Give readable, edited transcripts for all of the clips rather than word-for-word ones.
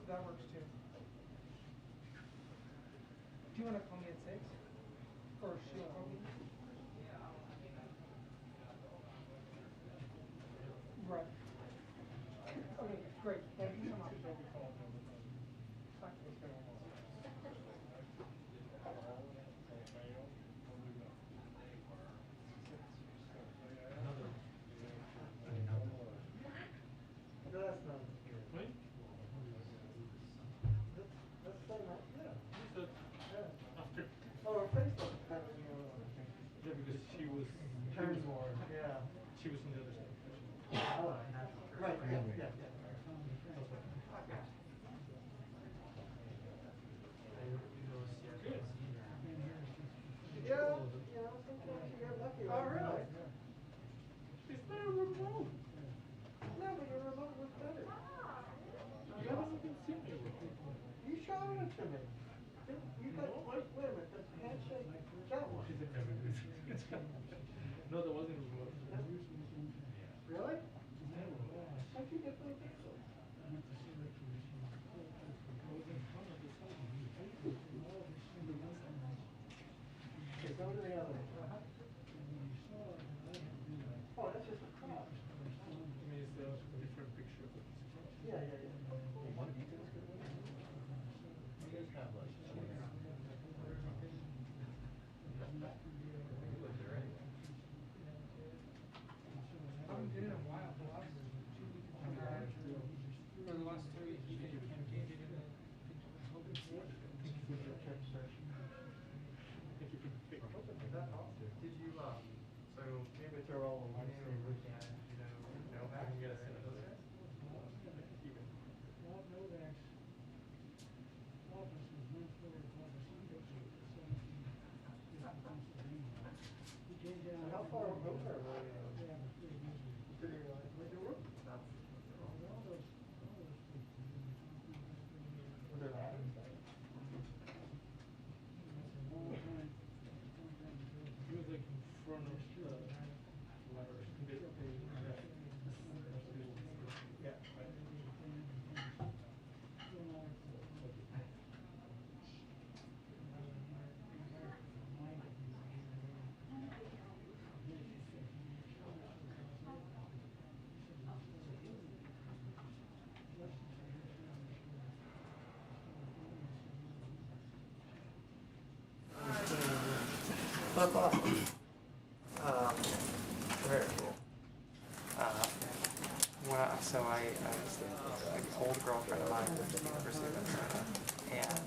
that works too. Do you want to call me at 6? Or she'll call me? Right. Okay, great. Thank you so much. That's not good. Right? That's so nice. Yeah. So, after. Oh, her Facebook. Yeah, because she was. Turns more. Yeah. She was on the other side. Oh, right. Yeah. Yeah. Yeah. Good. Yeah. You know, sometimes you get lucky. Oh, really? It's not a remote. No, but your remote was better. You haven't even seen me. You showed it to me. You got, wait a minute, the handshake, that one. No, there wasn't a remote. Really? How'd you get those pixels? Okay, go to the other one. Oh, that's just a crop. I mean, it's a different picture. Yeah, yeah, yeah. One of you guys could win. You guys have like I haven't been in a while. The last 2 weeks or the last 3 weeks, you did campaigned it in the open source. Thank you for your check session. Thank you for the pick. Did you so maybe throw all the money and we can't, no back? I'm gonna send those guys. Even. How far over are we? Did you realize where you were? Was there that? He was like in front of the letters. Yeah. That's awesome. Very cool. So I was an old girlfriend of mine at the University of Minnesota, and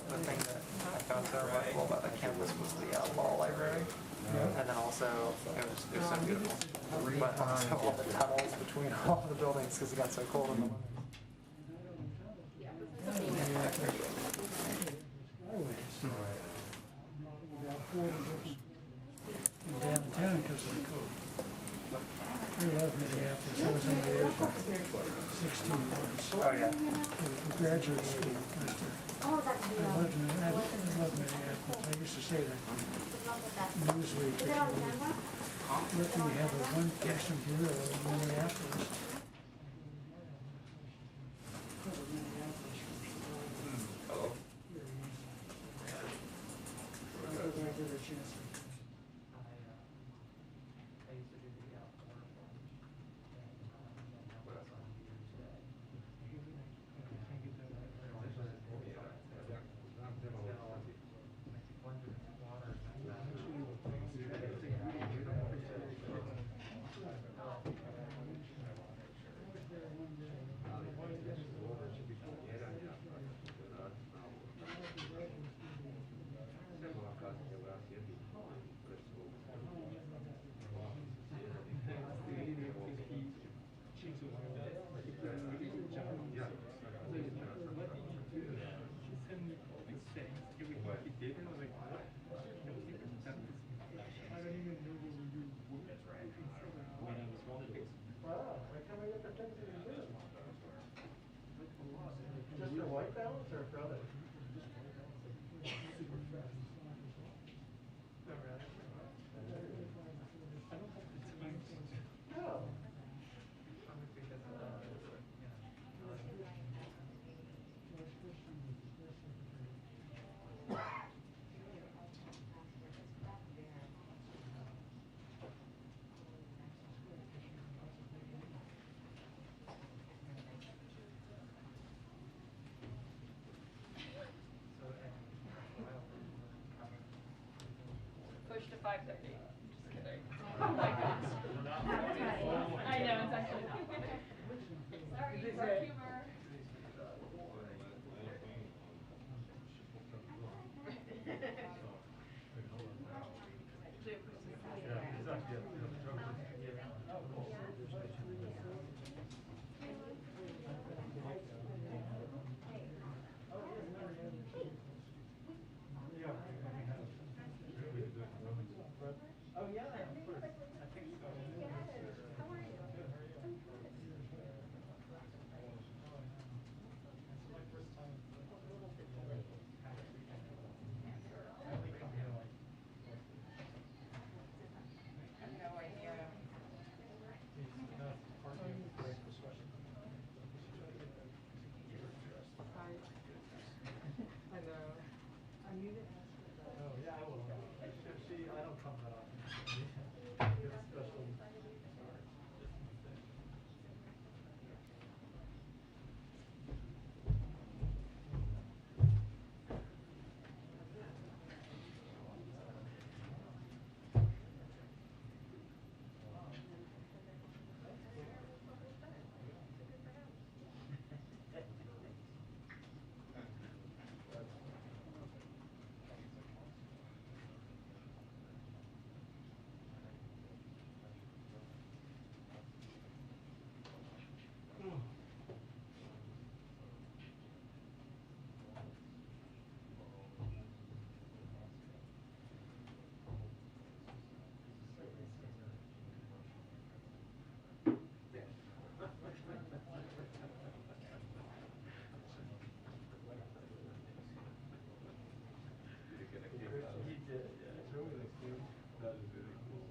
the thing that I found so remarkable about the campus was the law library, and then also it was so beautiful, but also all the tunnels between all the buildings because it got so cold in the winter. Downtown because of the code. We love Minneapolis. I was in the air for 16 months. Oh yeah. Graduate school. I love Minneapolis. I used to say that Newsweek, we have a one person bureau in Minneapolis. Hello. pushed to 5:30. Just kidding. Oh my gosh. I know, it's actually not funny. Sorry, dark humor. Oh yeah, of course. I think so. How are you? Good, how are you? It's my first time. A little bit delayed. I only come here like I have no idea. that's part of the great discussion. I know. I knew that. Oh yeah, I will. I don't come that often. It's a special. He did, yeah. It's really cool. That is really cool.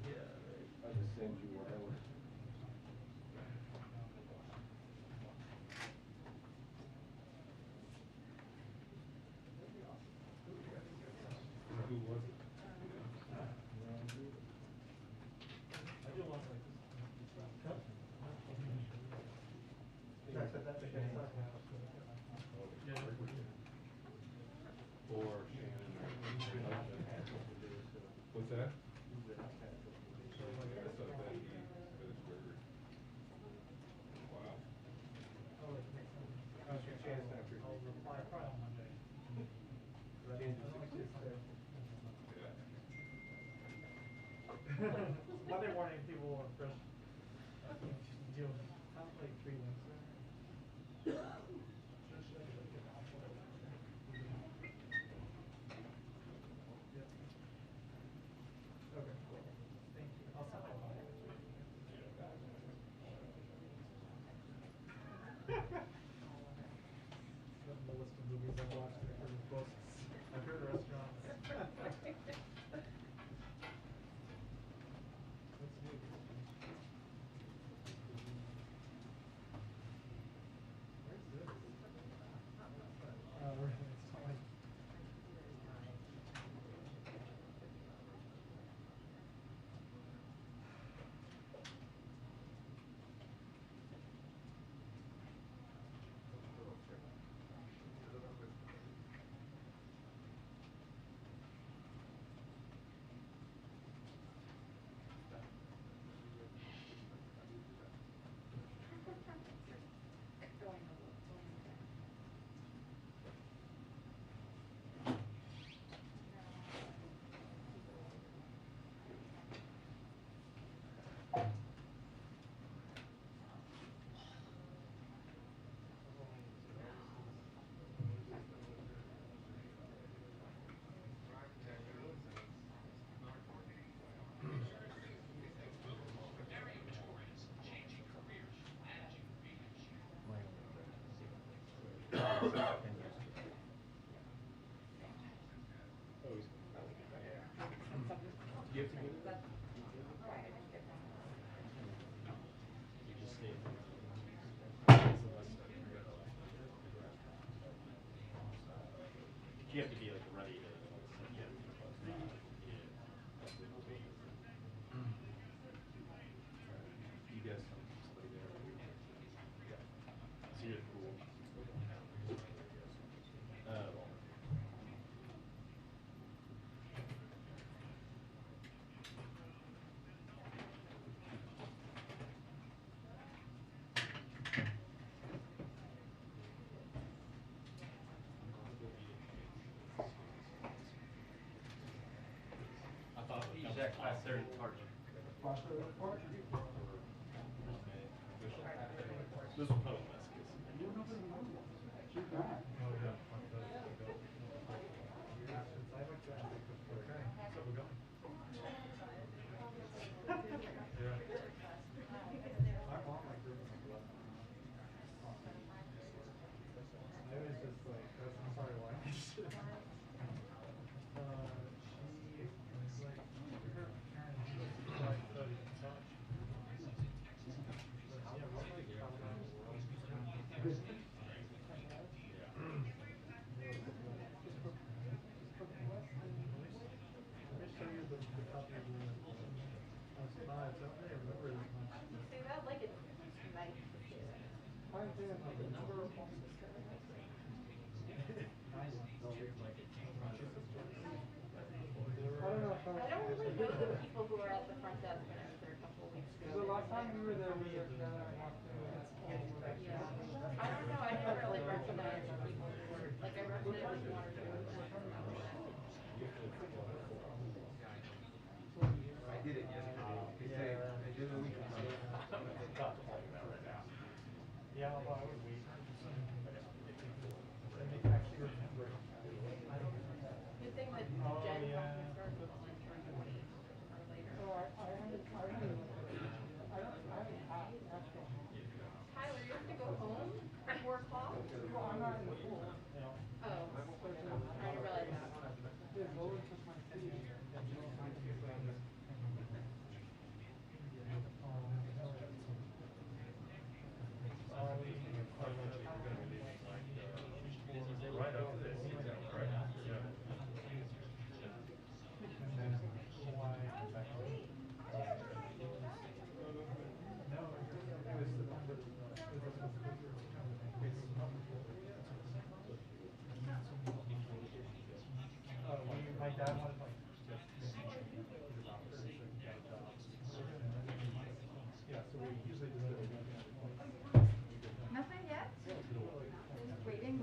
Yeah, right. I just send you whatever. Who was it? I do love like this. That's a good sign. Or Shannon. What's that? I saw that he finished burger. Wow. Oh, it makes sense. How's your chance after? I'll reply probably on Monday. Monday morning, people are fresh. Deal like 3 weeks. Okay, cool. Thank you. I'll send my phone. The list of movies I've watched, I've heard of books, I've heard of restaurants. What's new? Where's this? Oh, really? It's not like. You have to be like ready to get class 30 departure. This will probably mess this. See that? Like it's nice. I don't really know the people who are at the front desk when I was there a couple of weeks ago. The last time we were there, we were together and walked through it. Yeah. I don't know, I didn't really recognize people who were, like I recognized one or two of them. I did it yesterday. They say, I did it a week ago. Yeah, well, I would wait. Good thing that Jen Psaki starts at like 3:20 or later. Tyler, you have to go home at 4 o'clock? Well, I'm not in the pool. Oh, I didn't realize that. They lowered took my feet. Right up to this, right? Yeah. My dad wanted like just he's a doctor, so he got a job. Yeah, so we usually just do it. Nothing yet? Waiting.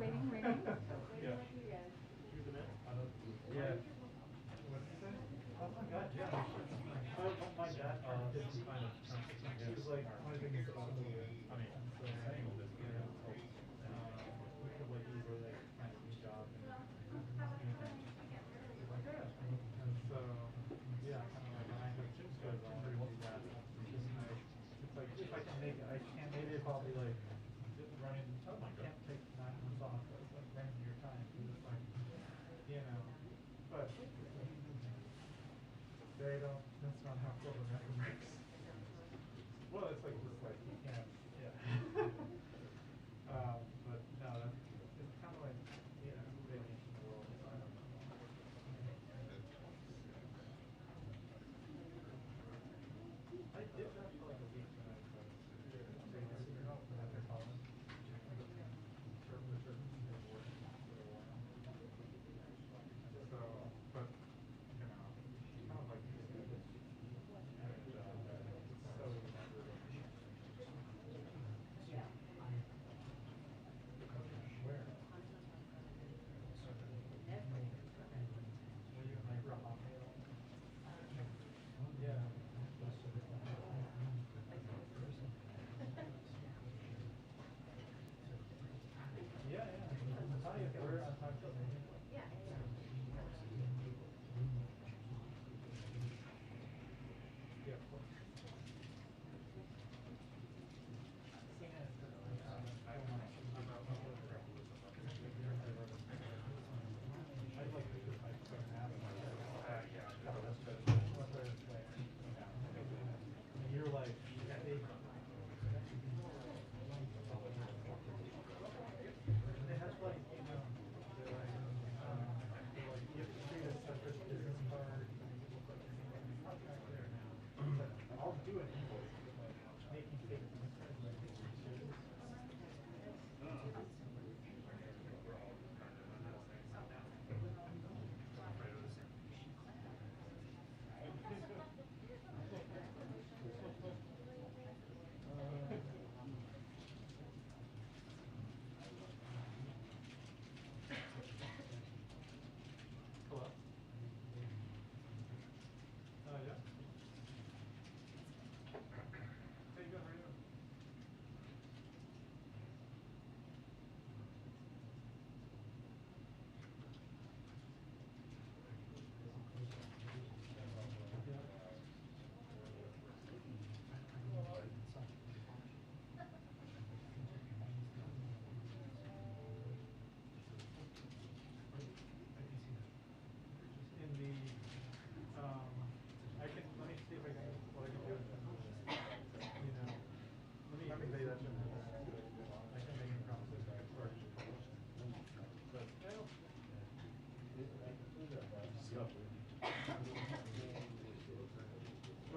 Yeah. Yeah. What's he say? Oh my God, yeah. My dad is kind of, he was like, one of the things about the, I mean, so saying all this, you know, we could like easily like find a new job and he's like, yeah. And so, yeah, kind of like when I have chips goes on, I do that. It's like, if I can make it, I can't, maybe if I'll be like, running, I can't take 9 months off, but it's like running your time, it's like, you know, but they don't, that's not how corporate America works. Well, it's like, just like, you can't, yeah. But no, that's, it's kind of like, you know, vacation world, so I don't know. I did that for like a week when I was like, at the college. So, but, you know, kind of like, and, it's so where? Were you in like Rahama? Yeah.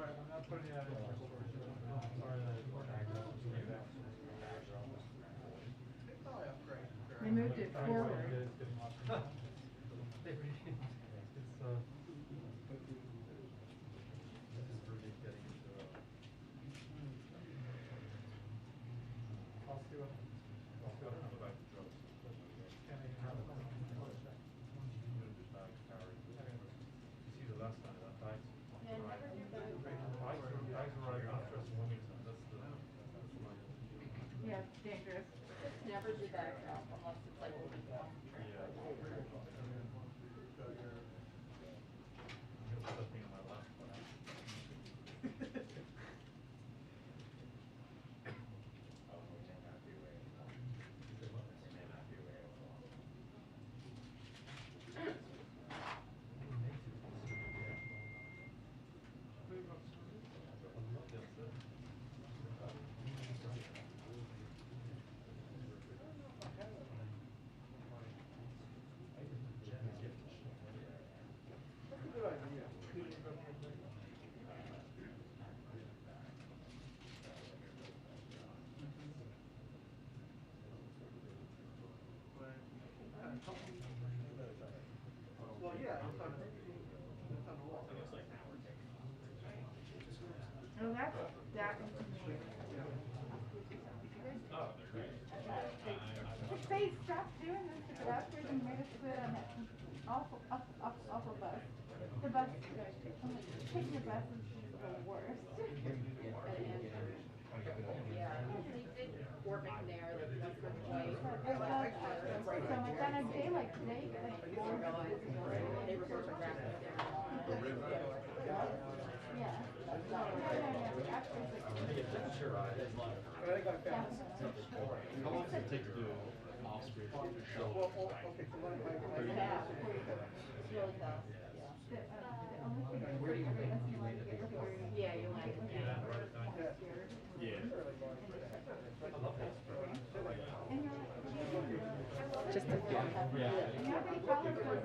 Right, I'm not putting that in my storage. Sorry that I They moved it forward. Yeah, it's dangerous. Never do that unless it's like a week long trip. Well, yeah, it's on the wall. Oh, that's that. They stopped doing this at Bradford and made us quit on that awful bus. The bus, taking the bus is the worst. Yeah, they did Fort McNair, like Western Way. So like on a day like today, like four They report the graphics there. yeah. How long does it take to do off-screen? Well, okay, so what if Fast, it's really fast, yeah. Where do you think? Yeah, you like, yeah. Yeah. Just a few. Yeah. Nobody follows those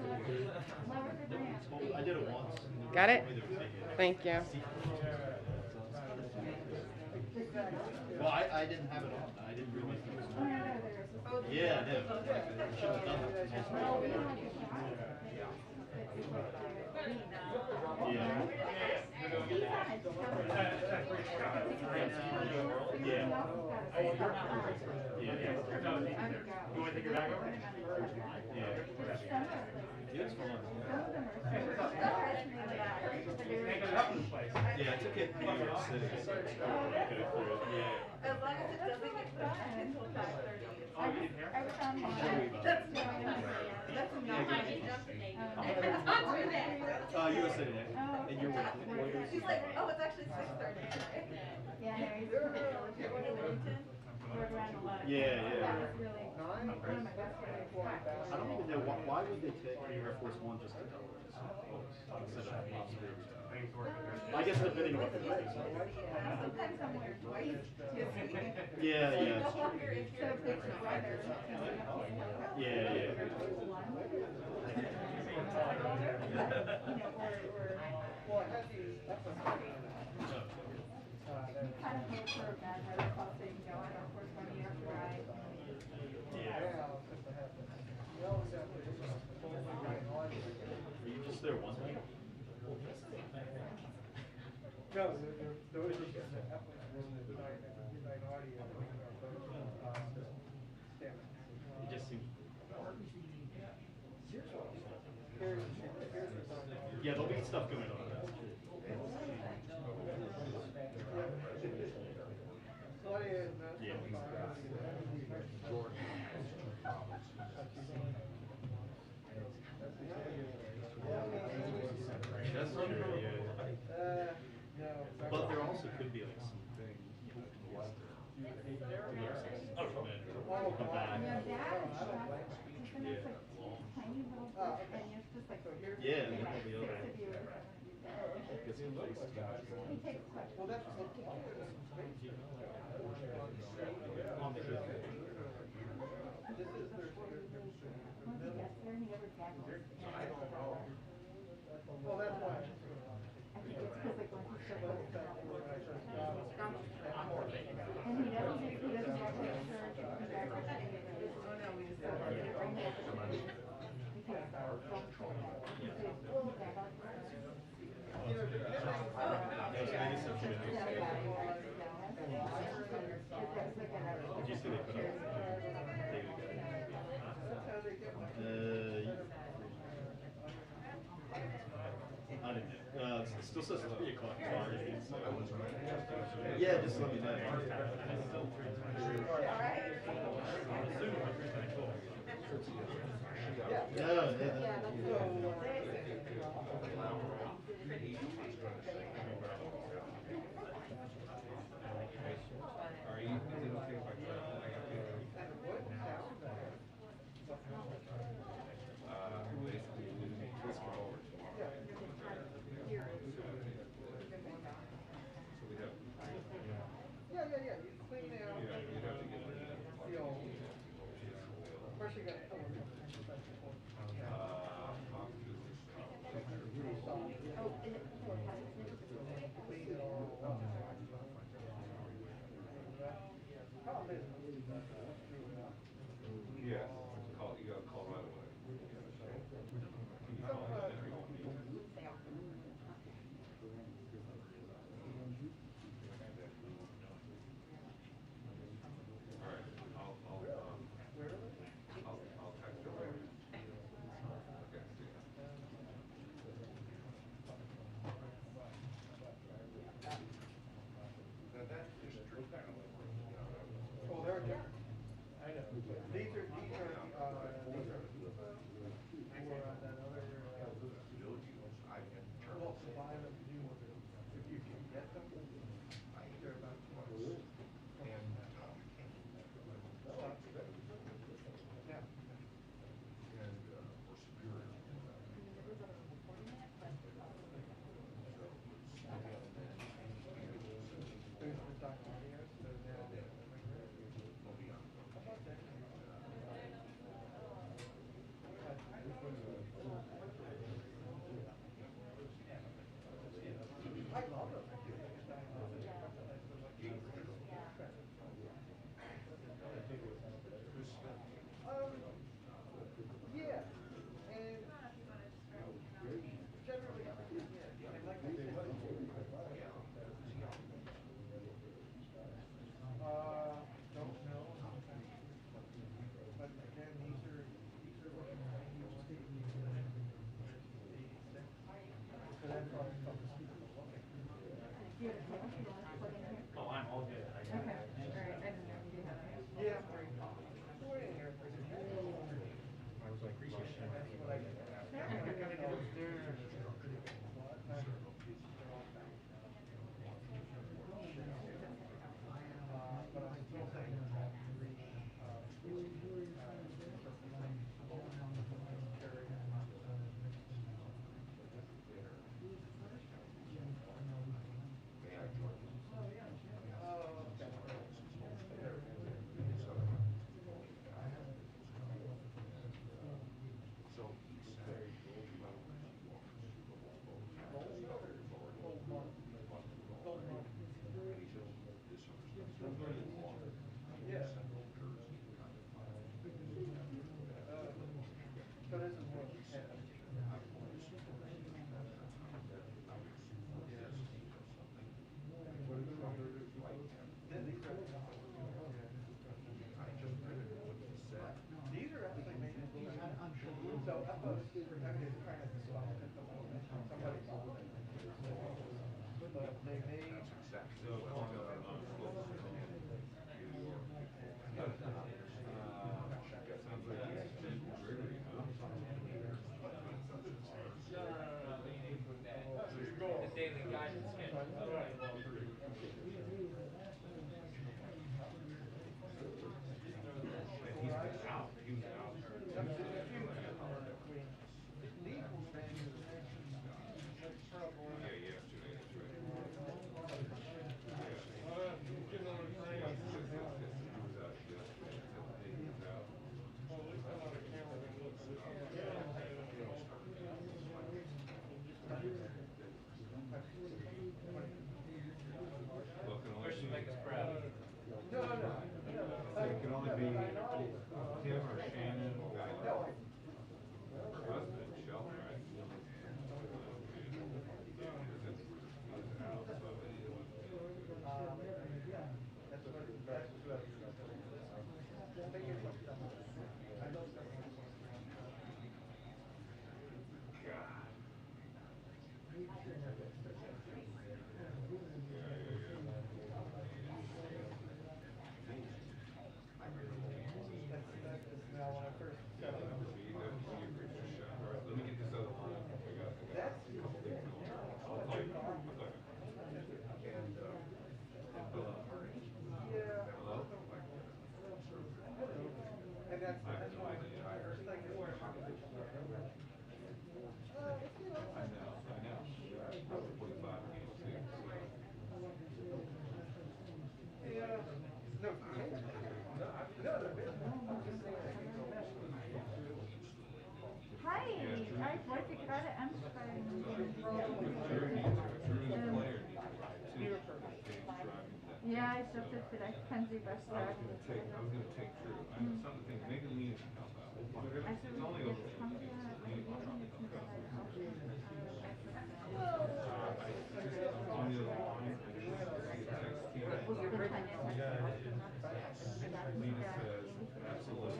lower the grant. I did it once. Got it? Thank you. Well, I didn't have it on. I didn't realize it was on. Yeah, I did. I should have done that. You want to take your bag over? Yeah, I took it in New York City. So I could have threw it. Yeah. As long as it doesn't get pushed until 5:30. I was on one. That's not my USA Today. And you're with She's like, oh, it's actually 6:30 today. Yeah, no, he's You're going to Wilmington? rode around a lot. Yeah, yeah. That was really one of my best friends. I don't even know why would they take Air Force One just to Delaware instead of off-screen? I guess depending on what they're doing. Sometimes I'm wearing twice. Yeah, yeah. No longer if So you're if it's weather. Yeah, yeah. Well, I had these, that's a You kind of hope for a bad weather call so you can go on Air Force One, you have to ride. Are you just there one night? No, there was just an midnight audio. It just seems. Yeah, there'll be stuff going on. Yeah. That's true, yeah. But there also could be like something. Yeah, that is tough. Because then it's like tiny little book and it's just like. Yeah, and then all the other. He takes questions. Well, that's. This is their. Once he gets there and he ever tackles. Well, that's why. I think it's because like once he starts Did you see they put up daily guide? I didn't. It still says 3 o'clock target. So. Yeah, just let me know. No, Yeah. You clean out. The old. First you got to Yes, you gotta call right away. I'll text you later. Okay, see ya. Oh, they're different. I know. These are for that other, well, to buy them new ones. If you can get them, they're about $20. Yeah. There's the Doc Audios, they're now. I love them. Yeah, and generally, yeah, and like I said, don't know. But again, these are looking at 91. So that's all I'm talking about. Oh, I'm all good. Okay, all right, I didn't know if you had it. Yeah. We're in here. I was like, appreciate it. That's what I did. But I'm still saying so this is more of a test. These are actually made in so up a protected kind of spot at the moment. Somebody bought them. But they made The daily guidance schedule. He's been out. He was out. Yeah, yesterday, that's right. Ja, ich dachte, vielleicht kann sie was I was sagen. gonna take through. I know some of the things, maybe Lena can help out. It's only Also over. jetzt haben wir, also wir sind jetzt mittlerweile auch schon On the other line, I should see a text to you. Lena says, absolutely.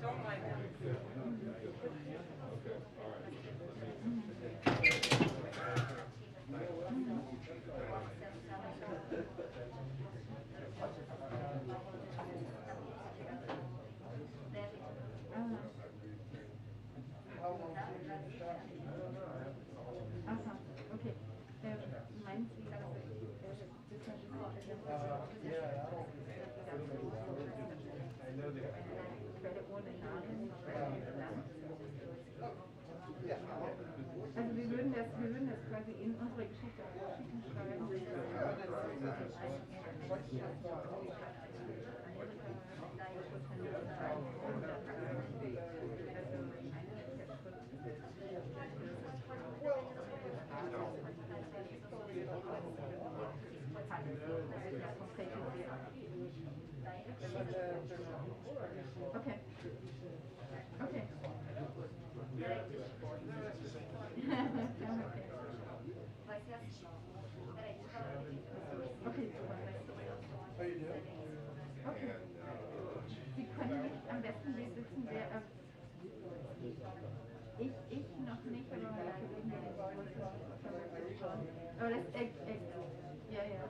Don't mind them. Okay, all right. How long have you been shot? Aha, okay. Meinen Sie, dass Yeah, I don't. I know they. Also wir würden das quasi in unsere Geschichte schicken, schreiben. Okay. Okay. Okay, super. Oh, you do? Okay. Sie können mich am besten, wir sitzen sehr, ich noch nicht, aber meine Kollegen, die das schauen. Aber das, ja, ja.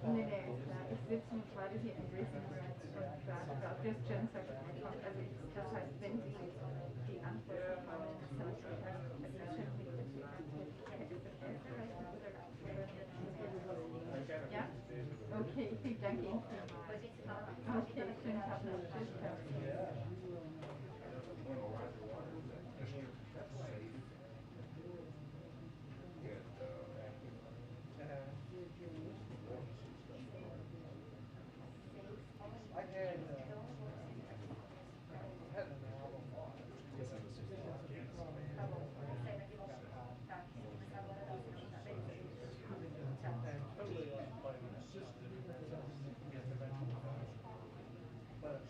Nee, klar. Ich sitze gerade hier im Briefing Room und warte auf das Jen Psaki kommt. Also das heißt, wenn Sie die Antwort bekommen, das heißt, ja? Okay, ich danke Ihnen vielmals. Okay, schönen Tag noch. Tschüss. I had an Aeroflot. And totally unplanned. But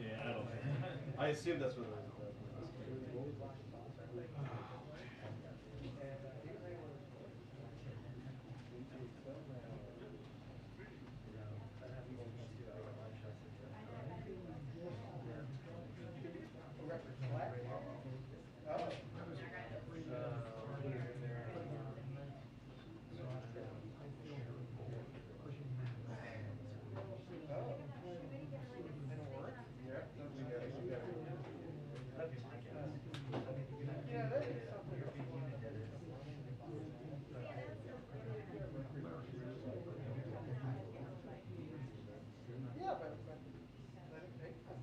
Yeah, I don't think. I assume that's what it was. yeah, but let it take us.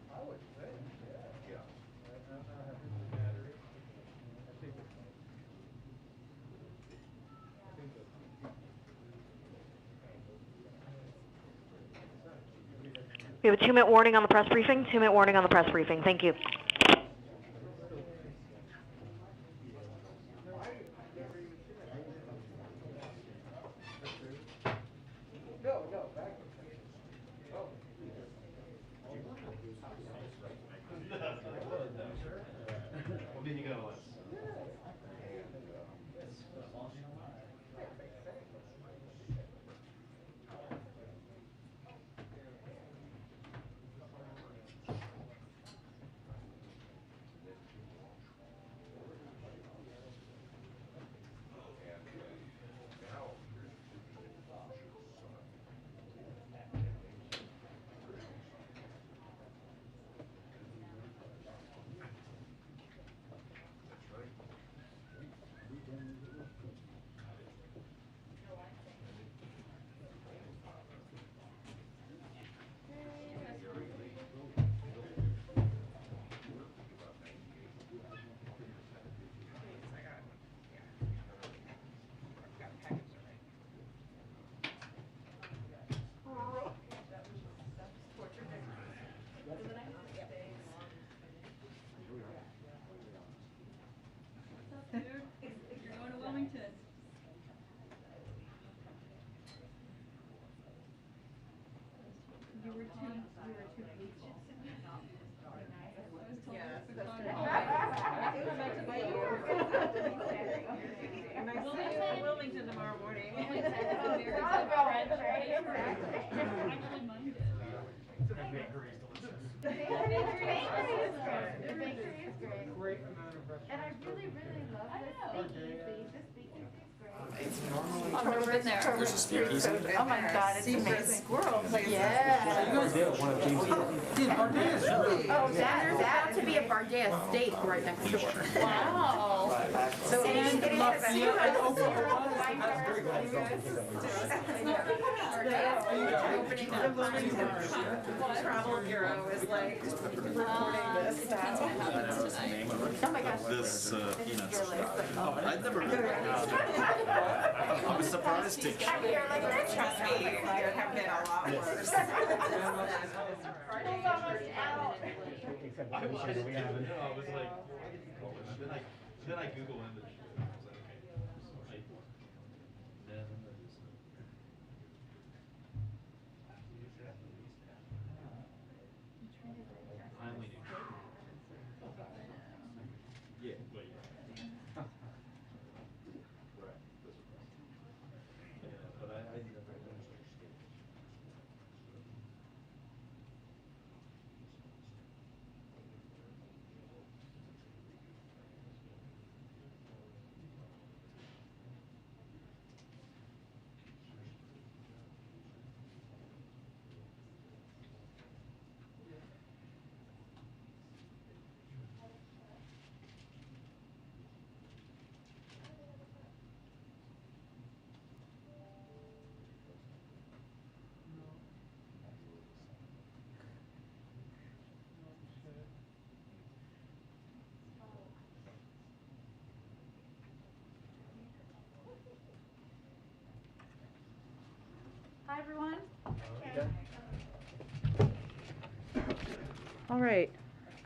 I would say, yeah. I'm not having a battery. I think it's like. We have a 2-minute warning on the press briefing. 2-minute warning on the press briefing. Thank you. No, back. Oh. What did you go with? we were too patient. Yeah, that's Wilmington tomorrow morning. The bakery is great. And I really, really love this speakeasy. This speakeasy is great. It's normally. I've never been there. There's a speakeasy. Oh my God, it's amazing. Squirrel places. Yeah. Oh, there's about to be a Bardet steak right next door. Wow. So and Travel Bureau is like reporting this stuff. Oh my gosh. This peanuts. I'd never been there. I was surprised to. You're like, trust me, there have been a lot worse. I was like, then I Google image. Yeah, but yeah. Right. Yeah, but I never. Hi, everyone. All right.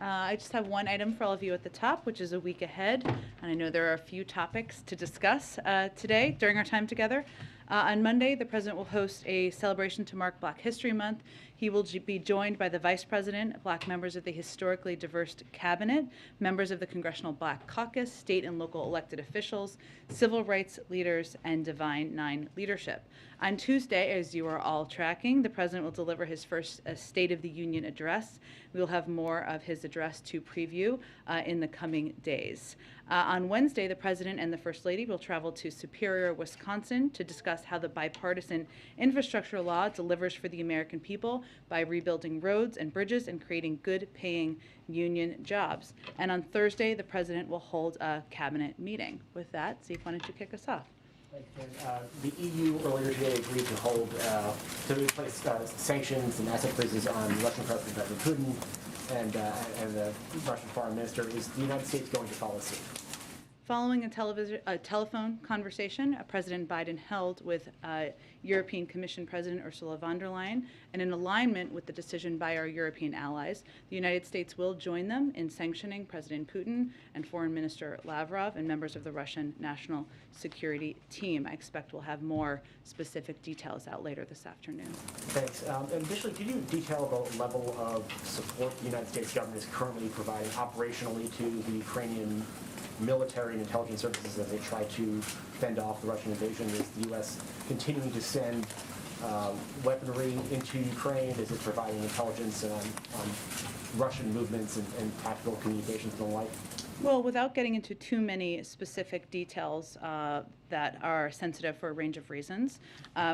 I just have one item for all of you at the top, which is a week ahead. And I know there are a few topics to discuss today during our time together. On Monday, the President will host a celebration to mark Black History Month. He will be joined by the Vice President, Black members of the historically diverse cabinet, members of the Congressional Black Caucus, state and local elected officials, civil rights leaders, and Divine Nine leadership. On Tuesday, as you are all tracking, the President will deliver his first State of the Union address. We will have more of his address to preview in the coming days. On Wednesday, the President and the First Lady will travel to Superior, Wisconsin to discuss how the bipartisan infrastructure law delivers for the American people by rebuilding roads and bridges and creating good-paying union jobs. And on Thursday, the President will hold a cabinet meeting. With that, Zeke, why don't you kick us off? The EU earlier today agreed to hold, to replace sanctions and asset freezes on Russian President Vladimir Putin and the Russian Foreign Minister. Is the United States going to follow suit? Following a telephone conversation President Biden held with European Commission President Ursula von der Leyen, and in alignment with the decision by our European allies, the United States will join them in sanctioning President Putin and Foreign Minister Lavrov and members of the Russian National Security Team. I expect we'll have more specific details out later this afternoon. Thanks. Additionally, could you detail the level of support the United States government is currently providing operationally to the Ukrainian military and intelligence services as they try to fend off the Russian invasion? Is the U.S. continuing to send weaponry into Ukraine? Is it providing intelligence on Russian movements and tactical communications and the like? Well, without getting into too many specific details that are sensitive for a range of reasons,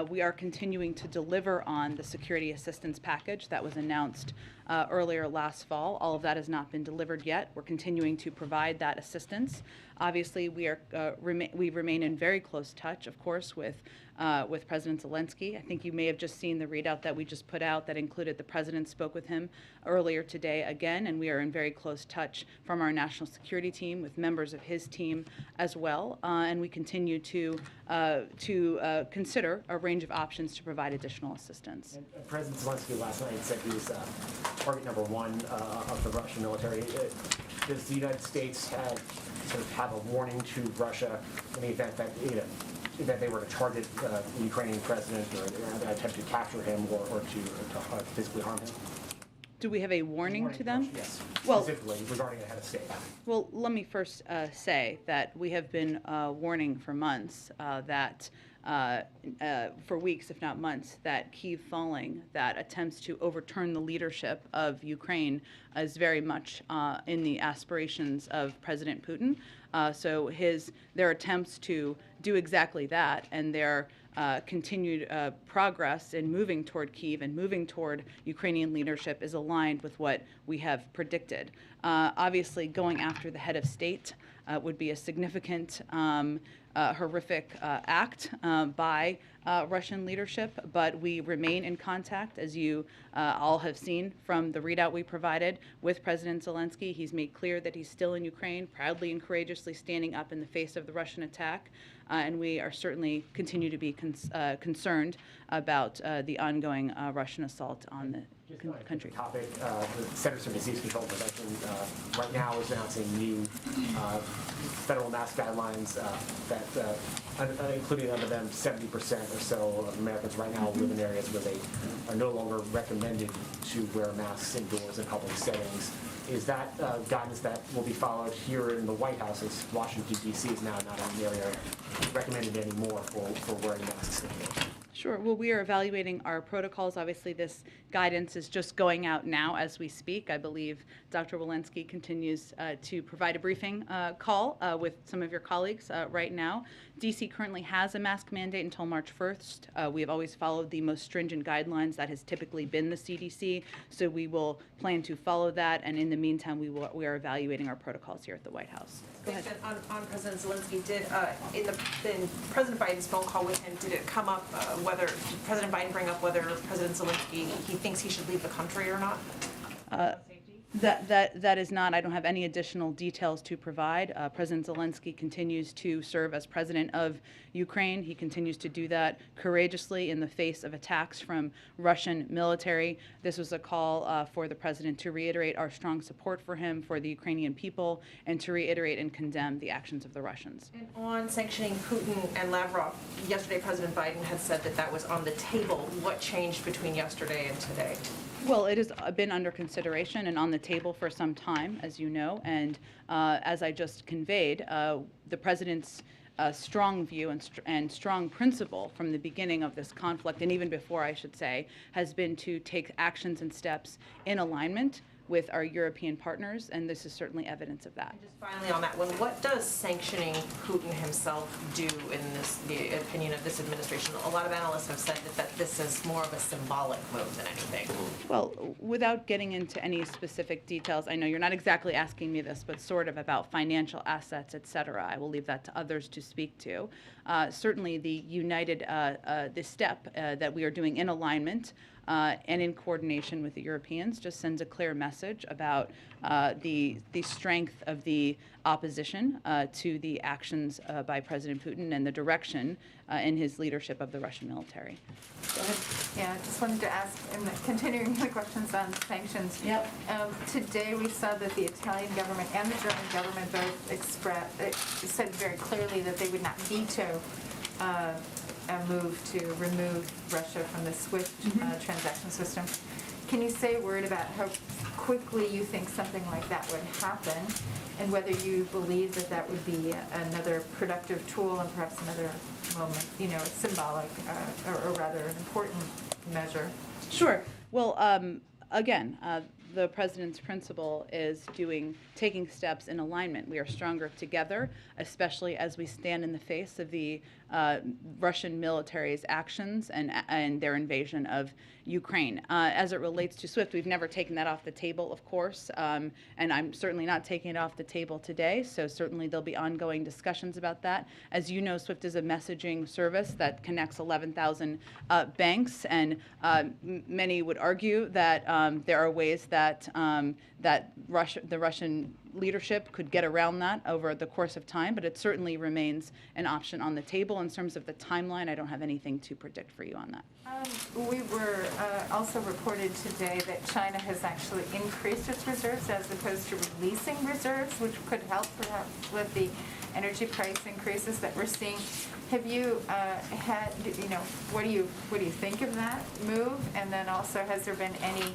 we are continuing to deliver on the security assistance package that was announced earlier last fall. All of that has not been delivered yet. We're continuing to provide that assistance. Obviously, we remain in very close touch, of course, with President Zielinski. I think you may have just seen the readout that we just put out that included the President spoke with him earlier today again, and we are in very close touch from our national security team with members of his team as well, and we continue to consider a range of options to provide additional assistance. And President Zielinski last night said he was target number one of the Russian military. Does the United States have a warning to Russia in the event that that they were to target the Ukrainian president or attempt to capture him or to physically harm him? Do we have a warning to them? Yes, Well- specifically regarding a head of state. Well, let me first say that we have been warning for months that, for weeks, if not months, that Kyiv falling, that attempts to overturn the leadership of Ukraine is very much in the aspirations of President Putin. So their attempts to do exactly that and their continued progress in moving toward Kyiv and moving toward Ukrainian leadership is aligned with what we have predicted. Obviously, going after the head of state would be a significant, horrific act by Russian leadership, but we remain in contact, as you all have seen from the readout we provided with President Zielinski. He's made clear that he's still in Ukraine, proudly and courageously standing up in the face of the Russian attack. And we are certainly continue to be concerned about the ongoing Russian assault on the country. Topic, the Centers for Disease Control and Prevention right now is announcing new federal mask guidelines that, including under them, 70% or so of Americans right now live in areas where they are no longer recommended to wear masks indoors in public settings. Is that guidance that will be followed here in the White House, as Washington, D.C. is now not an area recommended anymore for wearing masks indoors? Sure. Well, we are evaluating our protocols. Obviously, this guidance is just going out now as we speak. I believe Dr. Walensky continues to provide a briefing call with some of your colleagues right now. D.C. currently has a mask mandate until March 1st. We have always followed the most stringent guidelines. That has typically been the CDC, so we will plan to follow that. And in the meantime, we are evaluating our protocols here at the White House. Go ahead. On President Zielinski, in President Biden's phone call with him, did it come up did President Biden bring up whether President Zielinski, he thinks he should leave the country or not? That is not. I don't have any additional details to provide. President Zielinski continues to serve as president of Ukraine. He continues to do that courageously in the face of attacks from Russian military. This was a call for the president to reiterate our strong support for him, for the Ukrainian people, and to reiterate and condemn the actions of the Russians. And on sanctioning Putin and Lavrov, yesterday President Biden had said that was on the table. What changed between yesterday and today? Well, it has been under consideration and on the table for some time, as you know, and as I just conveyed, the president's strong view and strong principle from the beginning of this conflict, and even before, I should say, has been to take actions and steps in alignment with our European partners, and this is certainly evidence of that. And just finally on that one, what does sanctioning Putin himself do in the opinion of this administration? A lot of analysts have said that this is more of a symbolic move than anything. Well, without getting into any specific details, I know you're not exactly asking me this, but sort of about financial assets, et cetera. I will leave that to others to speak to. Certainly the this step that we are doing in alignment and in coordination with the Europeans just sends a clear message about the strength of the opposition to the actions by President Putin and the direction in his leadership of the Russian military. Go ahead. Yeah, I just wanted to ask, and continuing the questions on sanctions. Yep. Today we saw that the Italian government and the German government both said very clearly that they would not veto a move to remove Russia from the SWIFT transaction system. Can you say a word about how quickly you think something like that would happen, and whether you believe that would be another productive tool and perhaps another moment, symbolic or rather an important measure? Sure. Well, again, the president's principle is taking steps in alignment. We are stronger together, especially as we stand in the face of the Russian military's actions and their invasion of Ukraine. As it relates to SWIFT, we've never taken that off the table, of course, and I'm certainly not taking it off the table today, so certainly there'll be ongoing discussions about that. As you know, SWIFT is a messaging service that connects 11,000 banks, and many would argue that there are ways that the Russian leadership could get around that over the course of time, but it certainly remains an option on the table. In terms of the timeline, I don't have anything to predict for you on that. We were also reported today that China has actually increased its reserves as opposed to releasing reserves, which could help perhaps with the energy price increases that we're seeing. Have you what do you think of that move? And then also, has there been any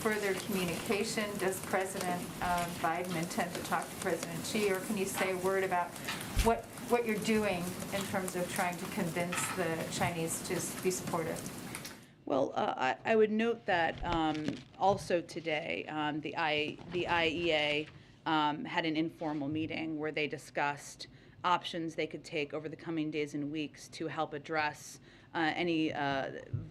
further communication? Does President Biden intend to talk to President Xi, or can you say a word about what you're doing in terms of trying to convince the Chinese to be supportive? Well, I would note that also today, the IEA had an informal meeting where they discussed options they could take over the coming days and weeks to help address any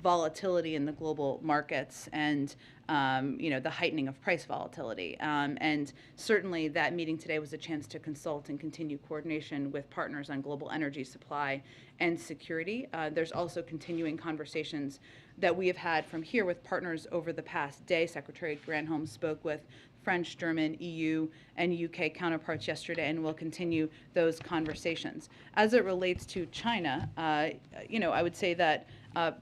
volatility in the global markets and the heightening of price volatility. And certainly that meeting today was a chance to consult and continue coordination with partners on global energy supply and security. There's also continuing conversations that we have had from here with partners over the past day. Secretary Granholm spoke with French, German, EU, and UK counterparts yesterday, and we'll continue those conversations. As it relates to China, I would say that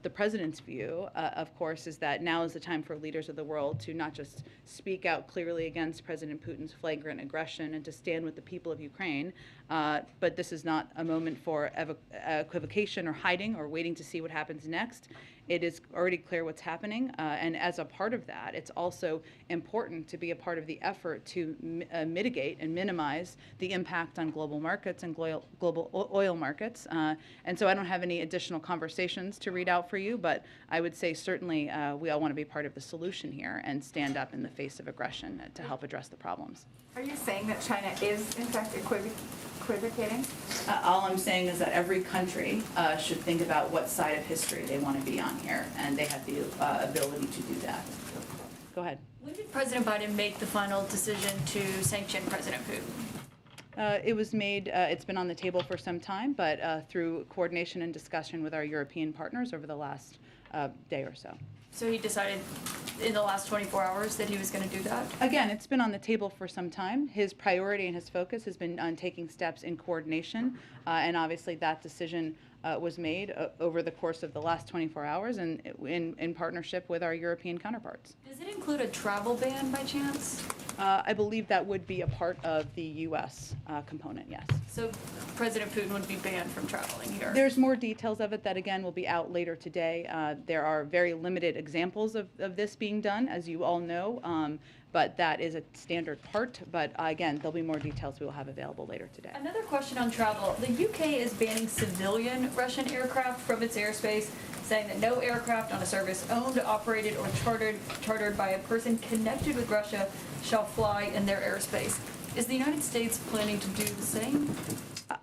the president's view, of course, is that now is the time for leaders of the world to not just speak out clearly against President Putin's flagrant aggression and to stand with the people of Ukraine, but this is not a moment for equivocation or hiding or waiting to see what happens next. It is already clear what's happening, and as a part of that, it's also important to be a part of the effort to mitigate and minimize the impact on global markets and global oil markets. And so I don't have any additional conversations to read out for you, but I would say certainly we all want to be part of the solution here and stand up in the face of aggression to help address the problems. Are you saying that China is, in fact, equivocating? All I'm saying is that every country should think about what side of history they want to be on here, and they have the ability to do that. Go ahead. When did President Biden make the final decision to sanction President Putin? It was made, it's been on the table for some time, but through coordination and discussion with our European partners over the last day or so. So he decided in the last 24 hours that he was going to do that? Again, it's been on the table for some time. His priority and his focus has been on taking steps in coordination, and obviously that decision was made over the course of the last 24 hours and in partnership with our European counterparts. Does it include a travel ban by chance? I believe that would be a part of the U.S. Component, yes. So President Putin would be banned from traveling here? There's more details of it that, again, will be out later today. There are very limited examples of this being done, as you all know, but that is a standard part. But again, there'll be more details we will have available later today. Another question on travel. The UK is banning civilian Russian aircraft from its airspace, saying that no aircraft on a service owned, operated, or chartered by a person connected with Russia shall fly in their airspace. Is the United States planning to do the same?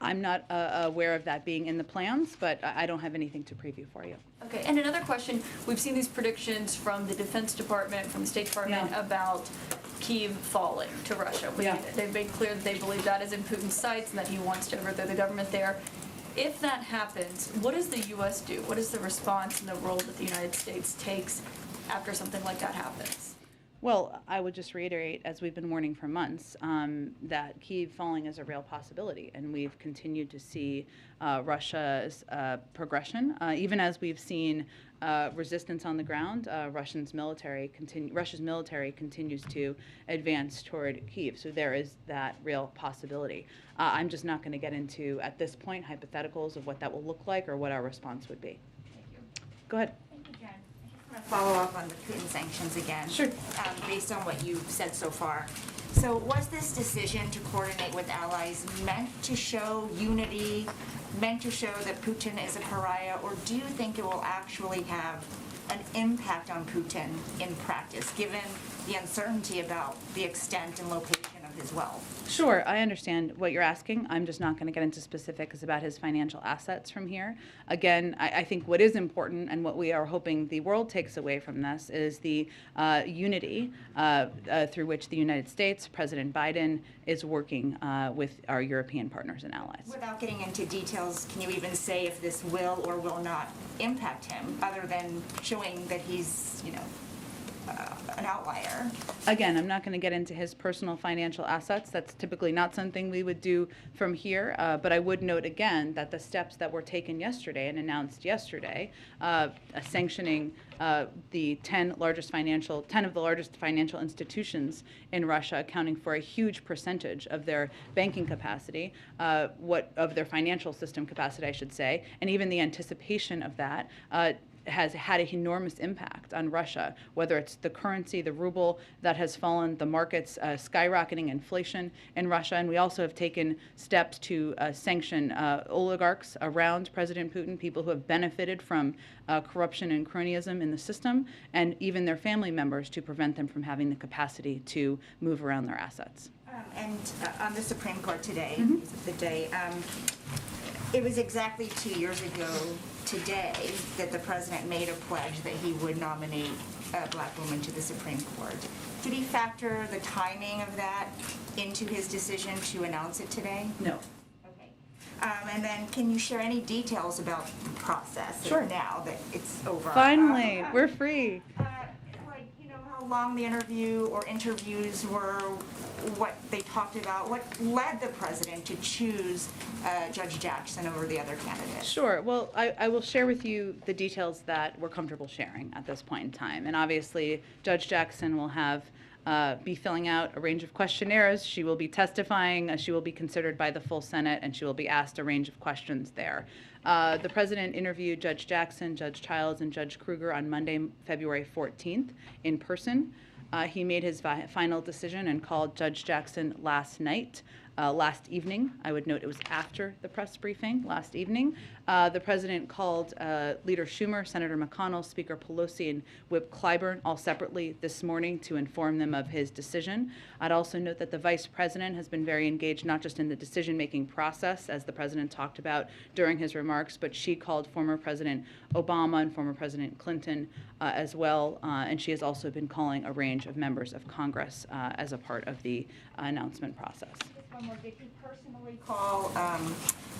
I'm not aware of that being in the plans, but I don't have anything to preview for you. Okay, and another question. We've seen these predictions from the Defense Department, from the State Department, about Kyiv falling to Russia. They've made clear that they believe that is in Putin's sights and that he wants to overthrow the government there. If that happens, what does the U.S. do? What is the response and the role that the United States takes after something like that happens? Well, I would just reiterate, as we've been warning for months, that Kyiv falling is a real possibility, and we've continued to see Russia's progression. Even as we've seen resistance on the ground, Russia's military continues to advance toward Kyiv. So there is that real possibility. I'm just not going to get into, at this point, hypotheticals of what that will look like or what our response would be. Thank you. Go ahead. I want to follow up on the Putin sanctions again. Sure. Based on what you've said so far. So was this decision to coordinate with allies meant to show unity, meant to show that Putin is a pariah, or do you think it will actually have an impact on Putin in practice, given the uncertainty about the extent and location of his wealth? Sure, I understand what you're asking. I'm just not going to get into specifics about his financial assets from here. Again, I think what is important and what we are hoping the world takes away from this is the unity through which the United States, President Biden, is working with our European partners and allies. Without getting into details, can you even say if this will or will not impact him, other than showing that he's, an outlier? Again, I'm not going to get into his personal financial assets. That's typically not something we would do from here. But I would note again that the steps that were taken yesterday and announced yesterday, sanctioning the 10 of the largest financial institutions in Russia, accounting for a huge percentage of their banking capacity, of their financial system capacity, I should say, and even the anticipation of that, has had an enormous impact on Russia, whether it's the currency, the ruble that has fallen, the markets, skyrocketing inflation in Russia. And we also have taken steps to sanction oligarchs around President Putin, people who have benefited from corruption and cronyism in the system, and even their family members to prevent them from having the capacity to move around their assets. And on the Supreme Court today, the day, it was exactly 2 years ago today that the president made a pledge that he would nominate a black woman to the Supreme Court. Did he factor the timing of that into his decision to announce it today? No. Okay. And then can you share any details about the process Sure. now that it's over? Finally, we're free. Like, you know, how long the interview or interviews were, what they talked about, what led the president to choose Judge Jackson over the other candidates? Sure. Well, I will share with you the details that we're comfortable sharing at this point in time. And obviously, Judge Jackson will be filling out a range of questionnaires. She will be testifying. She will be considered by the full Senate, and she will be asked a range of questions there. The president interviewed Judge Jackson, Judge Childs, and Judge Kruger on Monday, February 14th in person. He made his final decision and called Judge Jackson last evening. I would note it was after the press briefing last evening. The president called Leader Schumer, Senator McConnell, Speaker Pelosi, and Whip Clyburn all separately this morning to inform them of his decision. I'd also note that the vice president has been very engaged, not just in the decision-making process, as the president talked about during his remarks, but she called former President Obama and former President Clinton as well, and she has also been calling a range of members of Congress as a part of the announcement process. One more, did he personally call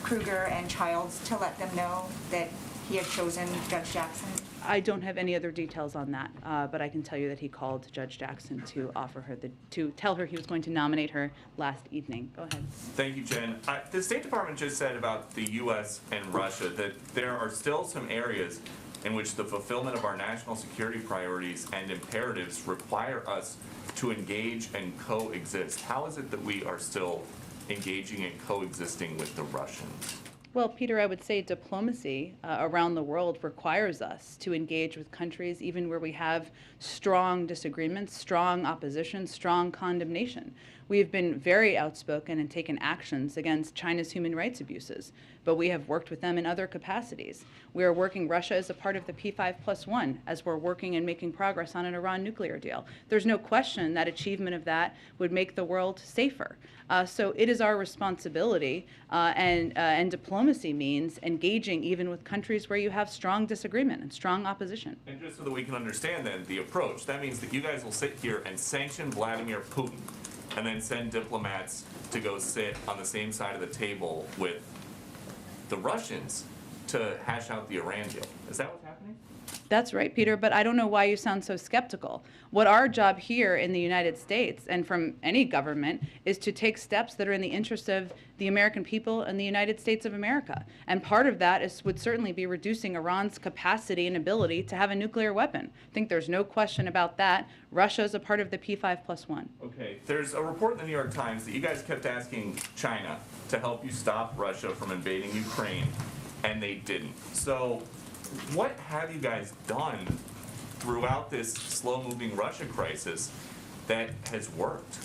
Kruger and Childs to let them know that he had chosen Judge Jackson? I don't have any other details on that, but I can tell you that he called Judge Jackson to offer her to tell her he was going to nominate her last evening. Go ahead. Thank you, Jen. The State Department just said about the U.S. and Russia that there are still some areas in which the fulfillment of our national security priorities and imperatives require us to engage and coexist. How is it that we are still engaging and coexisting with the Russians? Well, Peter, I would say diplomacy around the world requires us to engage with countries even where we have strong disagreements, strong opposition, strong condemnation. We have been very outspoken and taken actions against China's human rights abuses, but we have worked with them in other capacities. We are working Russia as a part of the P5+1 as we're working and making progress on an Iran nuclear deal. There's no question that achievement of that would make the world safer. So it is our responsibility, and diplomacy means engaging even with countries where you have strong disagreement and strong opposition. And just so that we can understand then the approach, that means that you guys will sit here and sanction Vladimir Putin and then send diplomats to go sit on the same side of the table with the Russians to hash out the Iran deal. Is that what's happening? That's right, Peter, but I don't know why you sound so skeptical. What our job here in the United States and from any government is to take steps that are in the interest of the American people and the United States of America. And part of that would certainly be reducing Iran's capacity and ability to have a nuclear weapon. I think there's no question about that. Russia is a part of the P5+1. Okay, there's a report in the New York Times that you guys kept asking China to help you stop Russia from invading Ukraine, and they didn't. So what have you guys done throughout this slow-moving Russia crisis that has worked?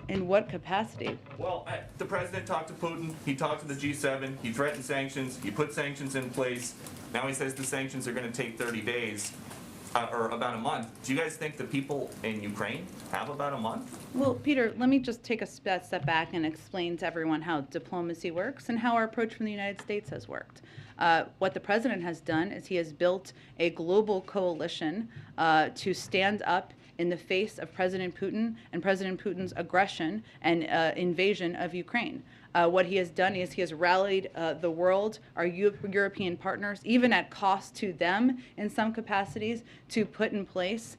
In what capacity? Well, the president talked to Putin, he talked to the G7, he threatened sanctions, he put sanctions in place. Now he says the sanctions are going to take 30 days, or about a month. Do you guys think the people in Ukraine have about a month? Well, Peter, let me just take a step back and explain to everyone how diplomacy works and how our approach from the United States has worked. What the president has done is he has built a global coalition to stand up in the face of President Putin and President Putin's aggression and invasion of Ukraine. What he has done is he has rallied the world, our European partners, even at cost to them in some capacities, to put in place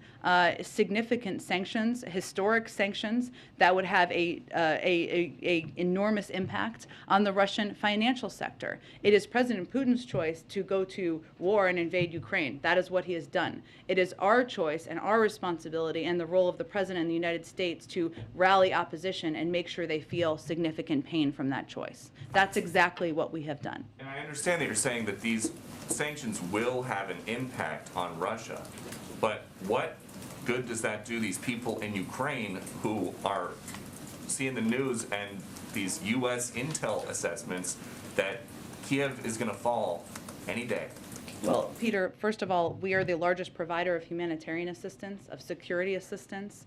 significant sanctions, historic sanctions that would have a enormous impact on the Russian financial sector. It is President Putin's choice to go to war and invade Ukraine. That is what he has done. It is our choice and our responsibility and the role of the President of the United States to rally opposition and make sure they feel significant pain from from that choice. That's exactly what we have done. And I understand that you're saying that these sanctions will have an impact on Russia, but what good does that do these people in Ukraine who are seeing the news and these U.S. intel assessments that Kiev is going to fall any day? Well, Peter, first of all, we are the largest provider of humanitarian assistance, of security assistance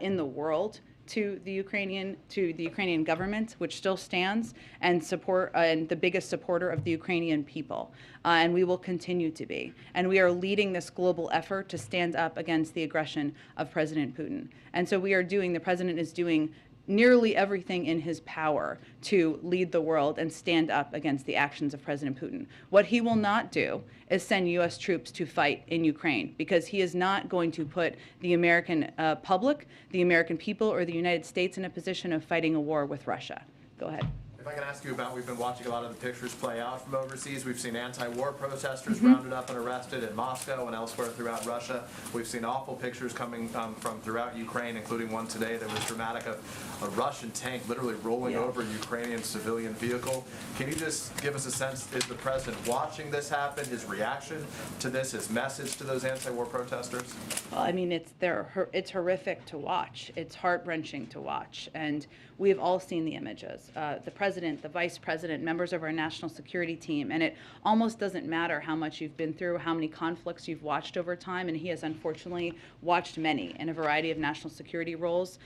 in the world to the Ukrainian government, which still stands, and the biggest supporter of the Ukrainian people, and we will continue to be. And we are leading this global effort to stand up against the aggression of President Putin. And so the president is doing nearly everything in his power to lead the world and stand up against the actions of President Putin. What he will not do is send U.S. troops to fight in Ukraine, because he is not going to put the American public, the American people, or the United States in a position of fighting a war with Russia. Go ahead. If I can ask you about, we've been watching a lot of the pictures play out from overseas. We've seen anti-war protesters rounded up and arrested in Moscow and elsewhere throughout Russia. We've seen awful pictures coming from throughout Ukraine, including one today that was dramatic of a Russian tank literally rolling over a Ukrainian civilian vehicle. Can you just give us a sense, is the president watching this happen, his reaction to this, his message to those anti-war protesters? Well, I mean, it's horrific to watch. It's heart-wrenching to watch. And we have all seen the images. The president, the vice president, members of our national security team, and it almost doesn't matter how much you've been through, how many conflicts you've watched over time, and he has unfortunately watched many in a variety of national security roles,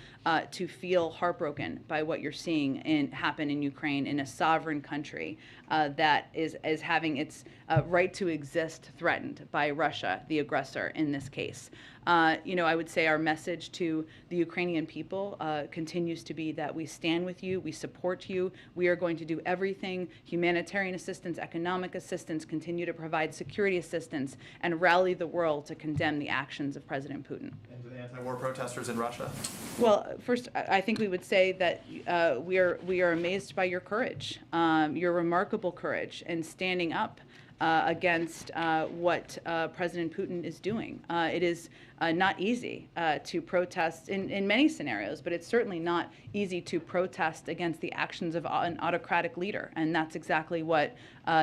to feel heartbroken by what you're seeing happen in Ukraine, in a sovereign country that is having its right to exist threatened by Russia, the aggressor in this case. I would say our message to the Ukrainian people continues to be that we stand with you, we support you, we are going to do everything, humanitarian assistance, economic assistance, continue to provide security assistance, and rally the world to condemn the actions of President Putin. And to the anti-war protesters in Russia? Well, first, I think we would say that we are amazed by your courage, your remarkable courage in standing up against what President Putin is doing. It is not easy to protest in many scenarios, but it's certainly not easy to protest against the actions of an autocratic leader, and that's exactly what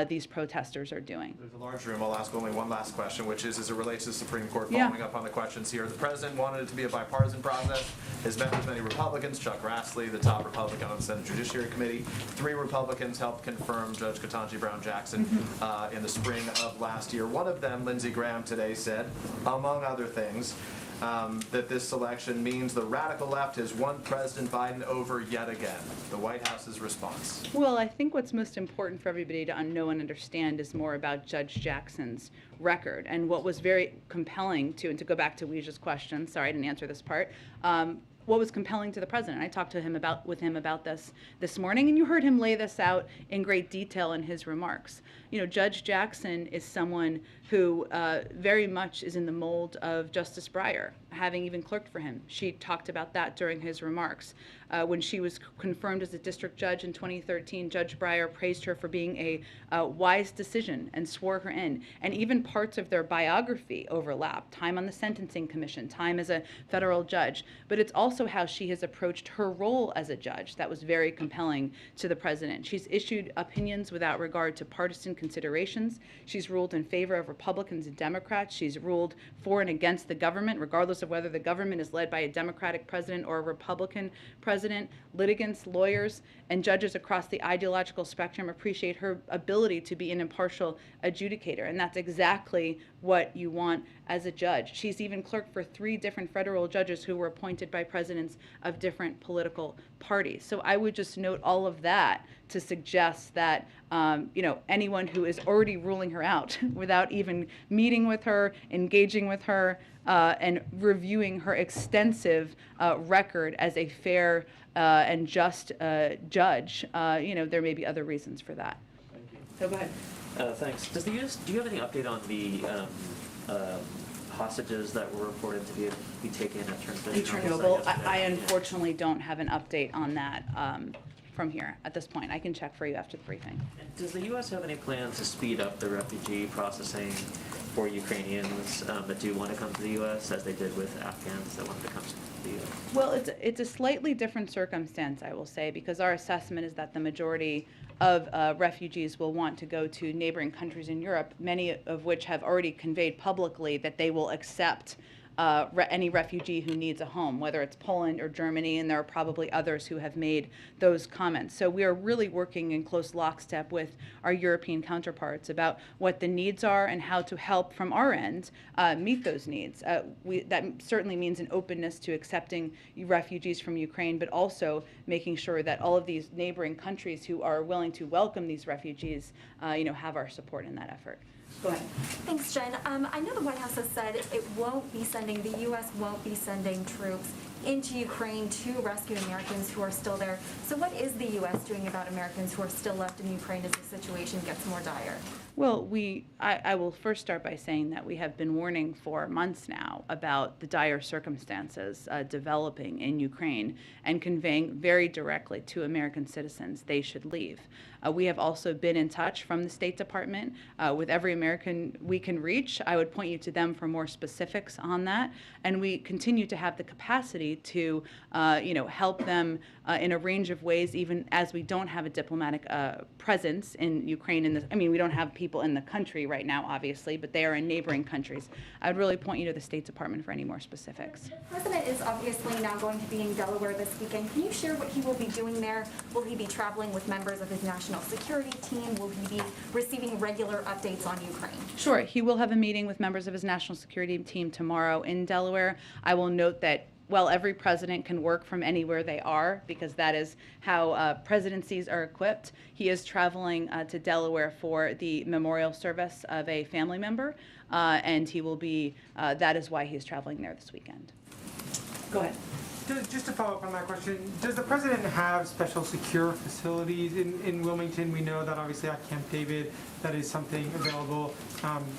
these protesters are doing. There's a large room. I'll ask only one last question, which is as it relates to the Supreme Court, following up on the questions here. The president wanted it to be a bipartisan process. Has met with many Republicans, Chuck Grassley, the top Republican on the Senate Judiciary Committee. 3 Republicans helped confirm Judge Ketanji Brown Jackson in the spring of last year. One of them, Lindsey Graham, today said, among other things, that this selection means the radical left has won President Biden over yet again. The White House's response. Well, I think what's most important for everybody to know and understand is more about Judge Jackson's record. And what was very compelling and to go back to Weij's question, sorry I didn't answer this part, what was compelling to the president. I talked to him about this morning, and you heard him lay this out in great detail in his remarks. Judge Jackson is someone who very much is in the mold of Justice Breyer, having even clerked for him. She talked about that during his remarks. When she was confirmed as a district judge in 2013, Judge Breyer praised her for being a wise decision and swore her in. And even parts of their biography overlap, time on the Sentencing Commission, time as a federal judge. But it's also how she has approached her role as a judge that was very compelling to the president. She's issued opinions without regard to partisan considerations. She's ruled in favor of Republicans and Democrats. She's ruled for and against the government, regardless of whether the government is led by a Democratic president or a Republican president. Litigants, lawyers, and judges across the ideological spectrum appreciate her ability to be an impartial adjudicator, and that's exactly what you want as a judge. She's even clerked for 3 different federal judges who were appointed by presidents of different political parties. So I would just note all of that to suggest that anyone who is already ruling her out without even meeting with her, engaging with her, and reviewing her extensive record as a fair and just judge, there may be other reasons for that. Thank you. So go ahead. Thanks. Do you have any update on the hostages that were reported to be taken at Chernobyl? I unfortunately don't have an update on that from here at this point. I can check for you after the briefing. Does the U.S. have any plans to speed up the refugee processing for Ukrainians that do want to come to the U.S. as they did with Afghans that wanted to come to the U.S.? Well, it's a slightly different circumstance, I will say, because our assessment is that the majority of refugees will want to go to neighboring countries in Europe, many of which have already conveyed publicly that they will accept any refugee who needs a home, whether it's Poland or Germany, and there are probably others who have made those comments. So we are really working in close lockstep with our European counterparts about what the needs are and how to help from our end meet those needs. That certainly means an openness to accepting refugees from Ukraine, but also making sure that all of these neighboring countries who are willing to welcome these refugees, have our support in that effort. Go ahead. Thanks, Jen. I know the White House has said the U.S. won't be sending troops into Ukraine to rescue Americans who are still there. So what is the U.S. doing about Americans who are still left in Ukraine as the situation gets more dire? Well, I will first start by saying that we have been warning for months now about the dire circumstances developing in Ukraine and conveying very directly to American citizens they should leave. We have also been in touch from the State Department with every American we can reach. I would point you to them for more specifics on that. And we continue to have the capacity to, help them in a range of ways, even as we don't have a diplomatic presence in Ukraine. We don't have people in the country right now, obviously, but they are in neighboring countries. I would really point you to the State Department for any more specifics. The president is obviously now going to be in Delaware this weekend. Can you share what he will be doing there? Will he be traveling with members of his national security team? Will he be receiving regular updates on Ukraine? Sure. He will have a meeting with members of his national security team tomorrow in Delaware. I will note that while every president can work from anywhere they are, because that is how presidencies are equipped, he is traveling to Delaware for the memorial service of a family member, and he will be, that is why he is traveling there this weekend. Go ahead. Just to follow up on that question, does the president have special secure facilities in Wilmington? We know that obviously at Camp David, that is something available.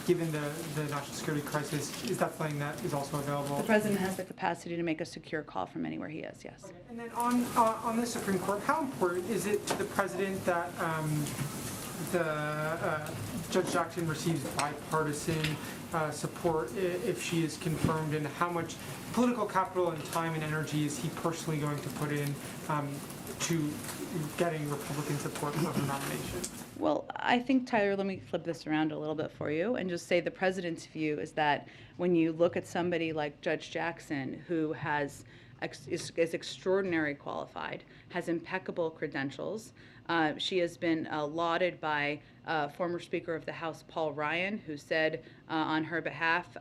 Given the national security crisis, is that something that is also available? The president has the capacity to make a secure call from anywhere he is, yes. Okay. And then on the Supreme Court, how important is it to the president that Judge Jackson receives bipartisan support if she is confirmed, and how much political capital and time and energy is he personally going to put in to getting Republican support for her nomination? Well, I think, Tyler, let me flip this around a little bit for you and just say the president's view is that when you look at somebody like Judge Jackson, who is extraordinarily qualified, has impeccable credentials. She has been lauded by former Speaker of the House Paul Ryan, who said on her behalf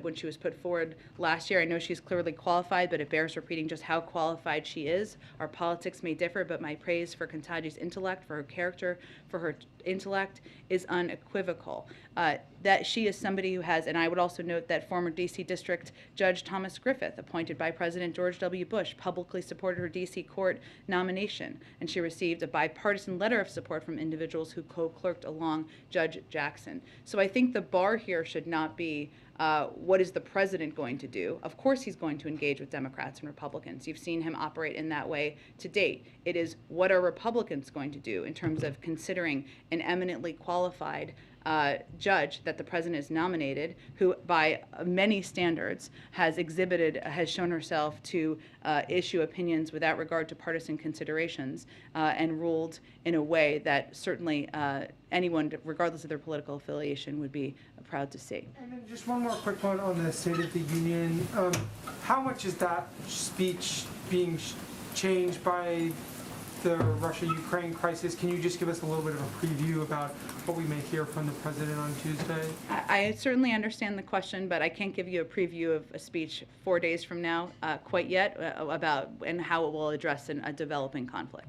when she was put forward last year, I know she's clearly qualified, but it bears repeating just how qualified she is. Our politics may differ, but my praise for Ketanji's intellect, for her character, for her intellect is unequivocal. That she is somebody who has, and I would also note that former D.C. District Judge Thomas Griffith, appointed by President George W. Bush, publicly supported her D.C. court nomination, and she received a bipartisan letter of support from individuals who co-clerked along Judge Jackson. So I think the bar here should not be what is the president going to do? Of course he's going to engage with Democrats and Republicans. You've seen him operate in that way to date. It is what are Republicans going to do in terms of considering an eminently qualified judge that the president has nominated, who by many standards has shown herself to issue opinions without regard to partisan considerations and ruled in a way that certainly anyone, regardless of their political affiliation, would be proud to see. And then just one more quick one on the State of the Union. How much is that speech being changed by the Russia-Ukraine crisis? Can you just give us a little bit of a preview about what we may hear from the president on Tuesday? I certainly understand the question, but I can't give you a preview of a speech 4 days from now quite yet about and how it will address a developing conflict.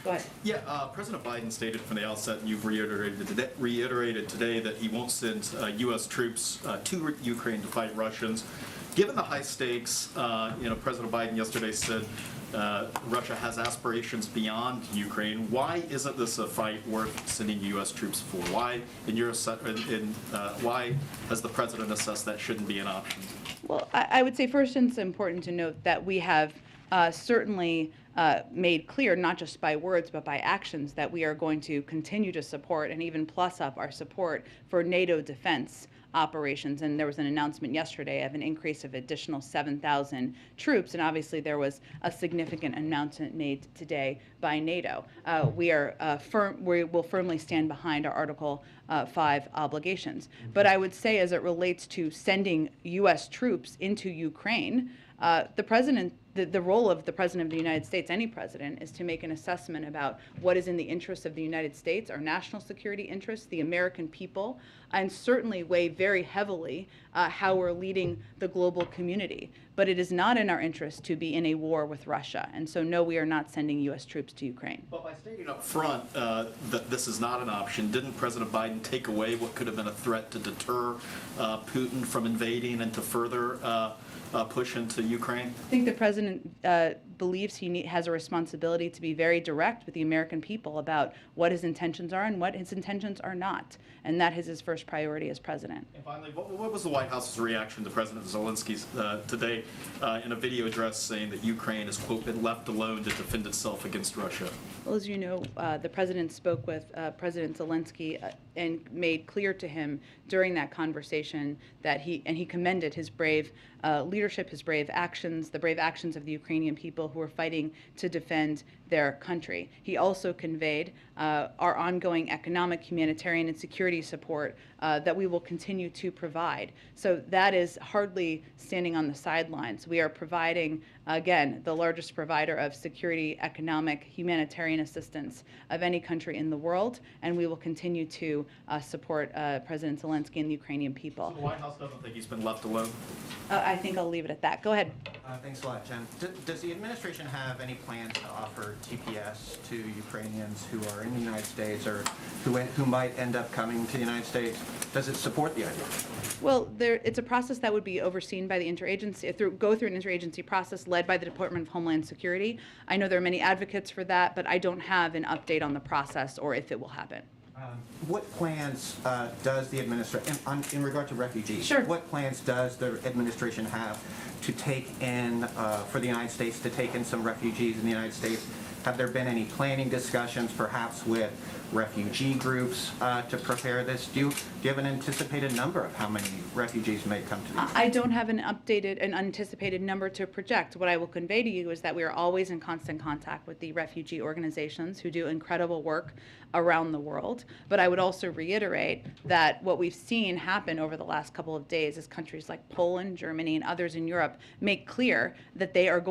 Go ahead. Yeah, President Biden stated from the outset, and you've reiterated today, that he won't send U.S. troops to Ukraine to fight Russians. Given the high stakes, President Biden yesterday said Russia has aspirations beyond Ukraine. Why isn't this a fight worth sending U.S. troops for? Why, why has the president assessed that shouldn't be an option? Well, I would say first it's important to note that we have certainly made clear, not just by words, but by actions, that we are going to continue to support and even plus up our support for NATO defense operations. And there was an announcement yesterday of an increase of additional 7,000 troops, and obviously there was a significant announcement made today by NATO. We will firmly stand behind our Article 5 obligations. But I would say, as it relates to sending U.S. troops into Ukraine, the role of the President of the United States, any president, is to make an assessment about what is in the interests of the United States, our national security interests, the American people, and certainly weigh very heavily how we're leading the global community. But it is not in our interest to be in a war with Russia. And so, no, we are not sending U.S. troops to Ukraine. But by stating up front that this is not an option, didn't President Biden take away what could have been a threat to deter Putin from invading and to further push into Ukraine? I think the president believes he has a responsibility to be very direct with the American people about what his intentions are and what his intentions are not. And that is his first priority as president. And finally, what was the White House's reaction to President Zielinski today in a video address saying that Ukraine has, quote, been left alone to defend itself against Russia? Well, as you know, the president spoke with President Zielinski and made clear to him during that conversation that he commended his brave leadership, his brave actions, the brave actions of the Ukrainian people who are fighting to defend their country. He also conveyed our ongoing economic, humanitarian, and security support that we will continue to provide. So that is hardly standing on the sidelines. We are providing, again, the largest provider of security, economic, humanitarian assistance of any country in the world, and we will continue to support President Zelensky and the Ukrainian people. So the White House doesn't think he's been left alone? I think I'll leave it at that. Go ahead. Thanks a lot, Jen. Does the administration have any plans to offer TPS to Ukrainians who are in the United States or who might end up coming to the United States? Does it support the idea? Well, it's a process that would be overseen by the interagency, go through an interagency process led by the Department of Homeland Security. I know there are many advocates for that, but I don't have an update on the process or if it will happen. What plans does the administration, in regard to refugees, sure. What plans does the administration have to take in, for the United States, to take in some refugees in the United States? Have there been any planning discussions, perhaps with refugee groups, to prepare this? Do you have an anticipated number of how many refugees may come to the United States? I don't have an anticipated number to project. What I will convey to you is that we are always in constant contact with the refugee organizations who do incredible work around the world. But I would also reiterate that what we've seen happen over the last couple of days is countries like Poland, Germany, and others in Europe make clear that they are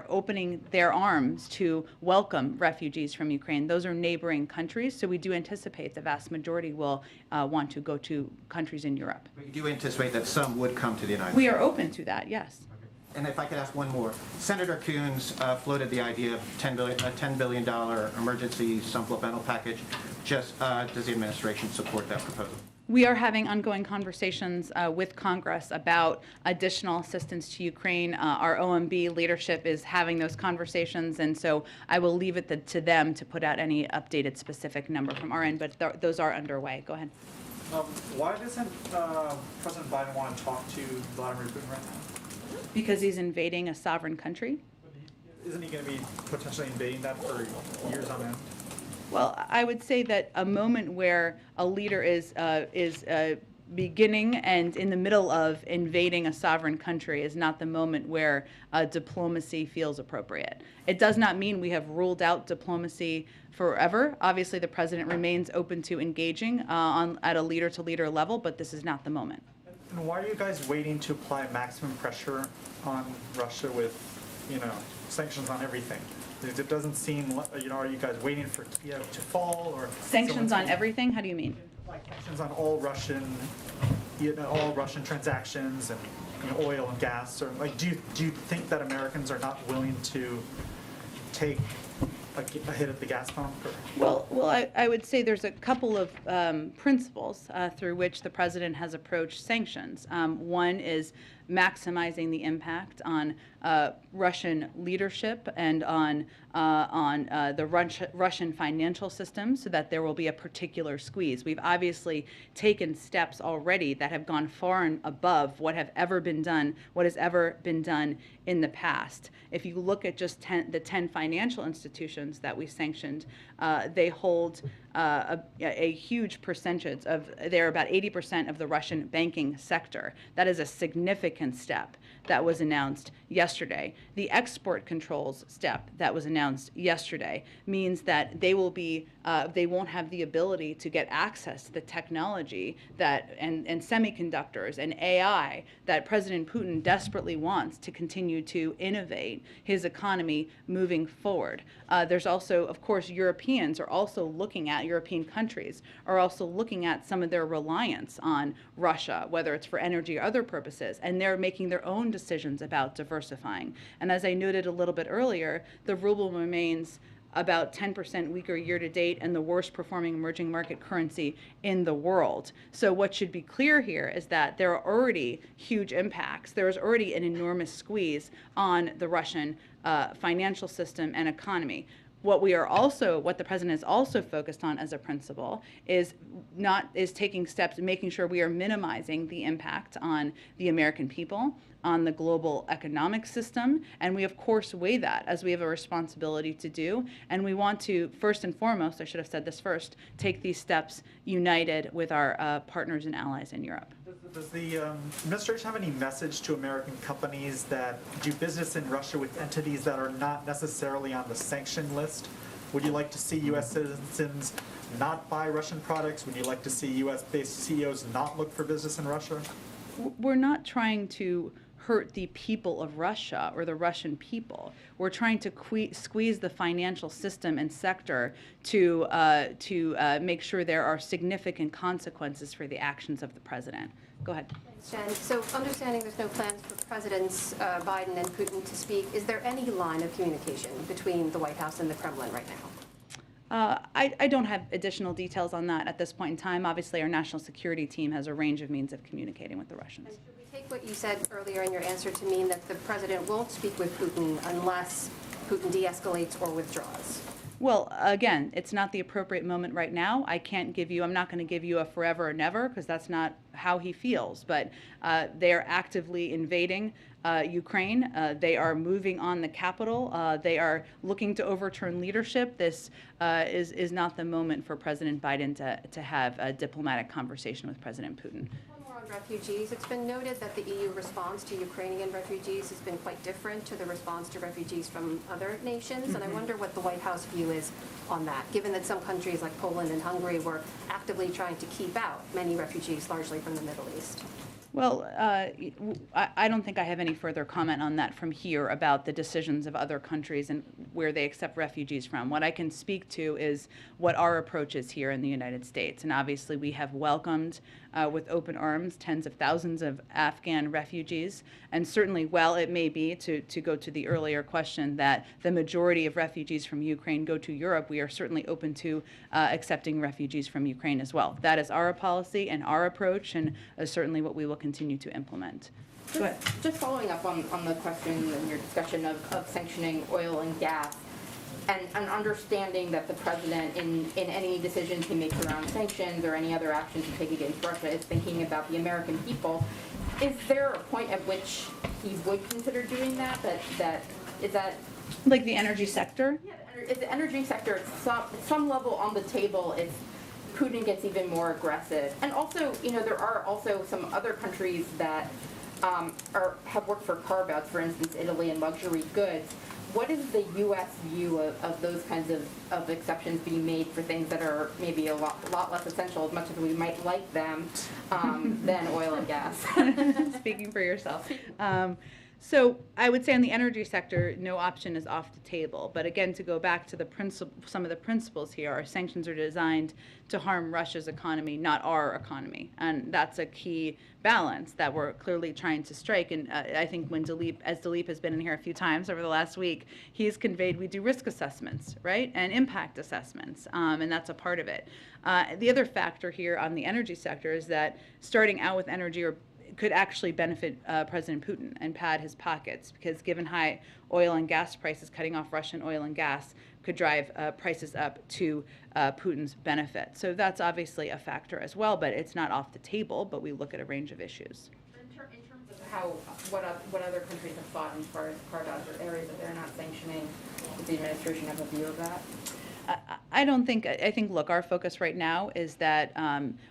opening their arms to welcome refugees from Ukraine. Those are neighboring countries, so we do anticipate the vast majority will want to go to countries in Europe. But you do anticipate that some would come to the United States? We are open to that, yes. And if I could ask one more. Senator Coons floated the idea of a $10 billion emergency supplemental package. Just does the administration support that proposal? We are having ongoing conversations with Congress about additional assistance to Ukraine. Our OMB leadership is having those conversations, and so I will leave it to them to put out any updated specific number from our end, but those are underway. Go ahead. Why doesn't President Biden want to talk to Vladimir Putin right now? Because he's invading a sovereign country. Isn't he going to be potentially invading that for years on end? Well, I would say that a moment where a leader is beginning and in the middle of invading a sovereign country is not the moment where diplomacy feels appropriate. It does not mean we have ruled out diplomacy forever. Obviously, the president remains open to engaging at a leader-to-leader level, but this is not the moment. And why are you guys waiting to apply maximum pressure on Russia with, sanctions on everything? It doesn't seem, are you guys waiting for Kiev to fall or sanctions on everything? How do you mean? Like sanctions on all Russian transactions and oil and gas, or like, do you think that Americans are not willing to take a hit at the gas pump? Or? Well, I would say there's a couple of principles through which the president has approached sanctions. One is maximizing the impact on Russian leadership and on the Russian financial system, so that there will be a particular squeeze. We've obviously taken steps already that have gone far and above what has ever been done in the past. If you look at just the 10 financial institutions that we sanctioned, they hold a huge percentage of, they're about 80% of the Russian banking sector. That is a significant step that was announced yesterday. The export controls step that was announced yesterday means that they won't have the ability to get access to the technology that and semiconductors and AI that President Putin desperately wants to continue to innovate his economy moving forward. There's also, of course, European countries are also looking at some of their reliance on Russia, whether it's for energy or other purposes, and they're making their own decisions about diversifying. And as I noted a little bit earlier, the ruble remains about 10% weaker year to date and the worst performing emerging market currency in the world. So what should be clear here is that there are already huge impacts. There is already an enormous squeeze on the Russian financial system and economy. What the president is also focused on as a principle is taking steps, making sure we are minimizing the impact on the American people, on the global economic system, and we of course weigh that as we have a responsibility to do, and we want to, first and foremost, I should have said this first, take these steps united with our partners and allies in Europe. Does the administration have any message to American companies that do business in Russia with entities that are not necessarily on the sanction list? Would you like to see U.S. citizens not buy Russian products? Would you like to see U.S.-based CEOs not look for business in Russia? We're not trying to hurt the people of Russia or the Russian people. We're trying to squeeze the financial system and sector to make sure there are significant consequences for the actions of the president. Go ahead. Thanks, Jen. So understanding there's no plans for Presidents Biden and Putin to speak, is there any line of communication between the White House and the Kremlin right now? I don't have additional details on that at this point in time. Obviously, our national security team has a range of means of communicating with the Russians. And should we take what you said earlier in your answer to mean that the president won't speak with Putin unless Putin de-escalates or withdraws? Well, again, it's not the appropriate moment right now. I'm not going to give you a forever or never, because that's not how he feels. But they are actively invading Ukraine. They are moving on the capital. They are looking to overturn leadership. This is not the moment for President Biden to have a diplomatic conversation with President Putin. On refugees, it's been noted that the EU response to Ukrainian refugees has been quite different to the response to refugees from other nations, and I wonder what the White House view is on that, given that some countries like Poland and Hungary were actively trying to keep out many refugees, largely from the Middle East. Well, I don't think I have any further comment on that from here about the decisions of other countries and where they accept refugees from. What I can speak to is what our approach is here in the United States. And obviously we have welcomed with open arms tens of thousands of Afghan refugees. And certainly, while it may be, to go to the earlier question, that the majority of refugees from Ukraine go to Europe, we are certainly open to accepting refugees from Ukraine as well. That is our policy and our approach, and certainly what we will continue to implement. Just following up on the question and your discussion of sanctioning oil and gas, and understanding that the president, in any decisions he makes around sanctions or any other actions he takes against Russia, is thinking about the American people. Is there a point at which he would consider doing that? Is that like the energy sector? Yeah, is the energy sector at some level on the table if Putin gets even more aggressive? And also, there are also some other countries that have worked for carve-outs, for instance, Italy and luxury goods. What is the U.S. view of those kinds of exceptions being made for things that are maybe a lot less essential, as much as we might like them, than oil and gas? Speaking for yourself. So I would say on the energy sector, no option is off the table. But again, to go back to some of the principles here, our sanctions are designed to harm Russia's economy, not our economy. And that's a key balance that we're clearly trying to strike. And I think when Dilip has been in here a few times over the last week, he's conveyed we do risk assessments, right? And impact assessments, and that's a part of it. The other factor here on the energy sector is that starting out with energy could actually benefit President Putin and pad his pockets, because given high oil and gas prices, cutting off Russian oil and gas could drive prices up to Putin's benefit. So that's obviously a factor as well, but it's not off the table, but we look at a range of issues. In terms of what other countries have fought as far as carved out or areas that they're not sanctioning, does the administration have a view of that? I don't think, I think, look, our focus right now is that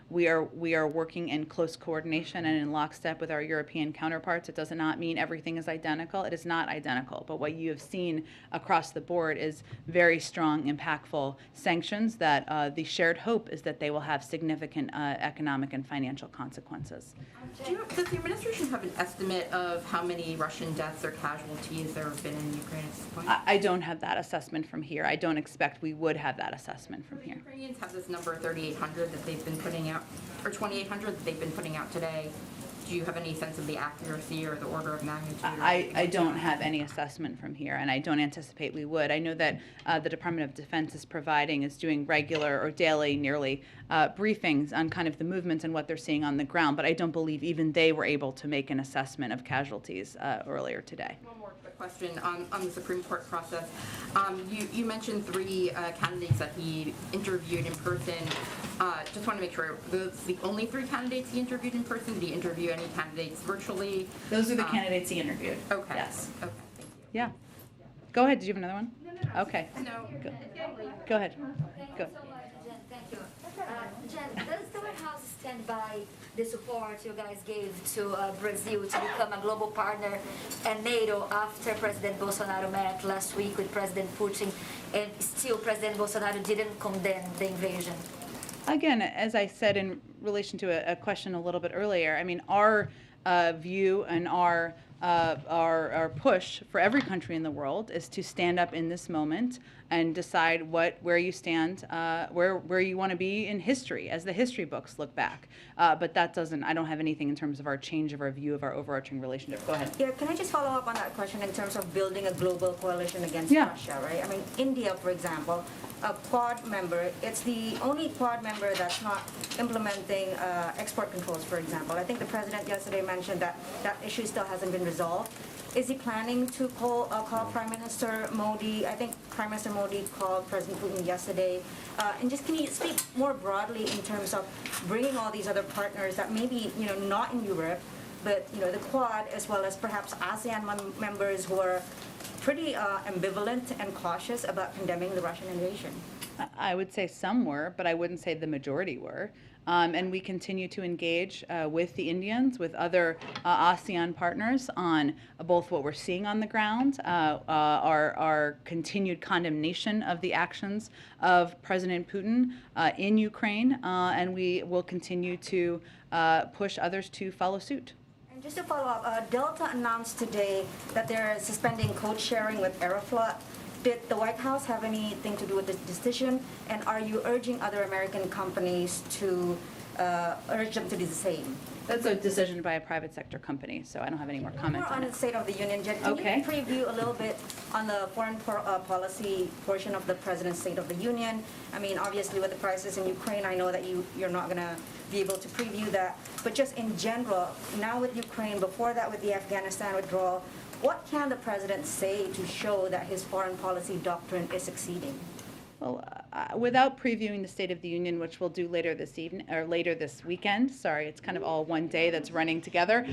we are working in close coordination and in lockstep with our European counterparts. It does not mean everything is identical. It is not identical. But what you have seen across the board is very strong, impactful sanctions that the shared hope is that they will have significant economic and financial consequences. Does the administration have an estimate of how many Russian deaths or casualties there have been in Ukraine at this point? I don't have that assessment from here. I don't expect we would have that assessment from here. Ukrainians have this number 3,800 that they've been putting out, or 2,800 that they've been putting out today. Do you have any sense of the accuracy or the order of magnitude? I don't have any assessment from here, and I don't anticipate we would. I know that the Department of Defense is doing regular or daily, nearly, briefings on kind of the movements and what they're seeing on the ground, but I don't believe even they were able to make an assessment of casualties earlier today. One more quick question on the Supreme Court process. You mentioned 3 candidates that he interviewed in person. Just want to make sure, those the only 3 candidates he interviewed in person? Did he interview any candidates virtually? Those are the candidates he interviewed. Okay. Yes. Okay, thank you. Yeah. Go ahead. Did you have another one? No. Okay. No. Go ahead. Go. Thank you. Jen, does the White House stand by the support you guys gave to Brazil to become a global partner and NATO after President Bolsonaro met last week with President Putin, and still President Bolsonaro didn't condemn the invasion? Again, as I said in relation to a question a little bit earlier, I mean, our view and our push for every country in the world is to stand up in this moment and decide where you stand, where you want to be in history, as the history books look back. But that doesn't, I don't have anything in terms of our change of our view of our overarching relationship. Go ahead. Yeah, can I just follow up on that question in terms of building a global coalition against Russia, right? I mean, India, for example, a Quad member, it's the only Quad member that's not implementing export controls, for example. I think the president yesterday mentioned that that issue still hasn't been resolved. Is he planning to call Prime Minister Modi? I think Prime Minister Modi called President Putin yesterday. And just can you speak more broadly in terms of bringing all these other partners that maybe, not in Europe, but, the Quad, as well as perhaps ASEAN members who are pretty ambivalent and cautious about condemning the Russian invasion? I would say some were, but I wouldn't say the majority were. And we continue to engage with the Indians, with other ASEAN partners on both what we're seeing on the ground, our continued condemnation of the actions of President Putin in Ukraine, and we will continue to push others to follow suit. And just to follow up, Delta announced today that they're suspending code sharing with Aeroflot. Did the White House have anything to do with this decision? And are you urging other American companies to urge them to do the same? That's a decision by a private sector company, so I don't have any more comment More on on it. the State of the Union, Jen, can you preview a little bit on the foreign policy portion of the President's State of the Union? I mean, obviously with the crisis in Ukraine, I know that you're not going to be able to preview that. But just in general, now with Ukraine, before that with the Afghanistan withdrawal, what can the president say to show that his foreign policy doctrine is succeeding? Well, without previewing the State of the Union, which we'll do later this evening or later this weekend. Sorry, it's kind of all one day that's running together.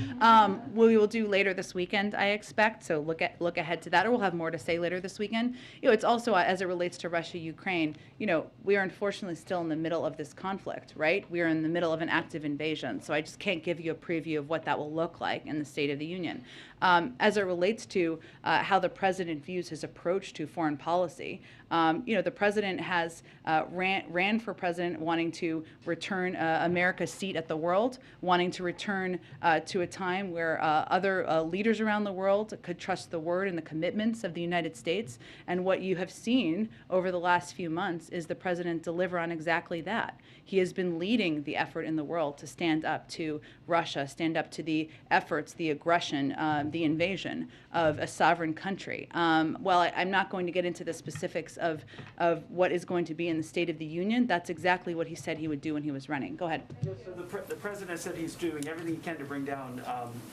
We will do later this weekend, I expect. So look ahead to that, or we'll have more to say later this weekend. It's also as it relates to Russia, Ukraine. We are unfortunately still in the middle of this conflict, right? We are in the middle of an active invasion. So I just can't give you a preview of what that will look like in the State of the Union. As it relates to how the president views his approach to foreign policy, the president has ran for president wanting to return America's seat at the world, wanting to return to a time where other leaders around the world could trust the word and the commitments of the United States. And what you have seen over the last few months is the president deliver on exactly that. He has been leading the effort in the world to stand up to Russia, stand up to the efforts, the aggression, the invasion of a sovereign country. While I'm not going to get into the specifics of what is going to be in the State of the Union, that's exactly what he said he would do when he was running. Go ahead. So the president said he's doing everything he can to bring down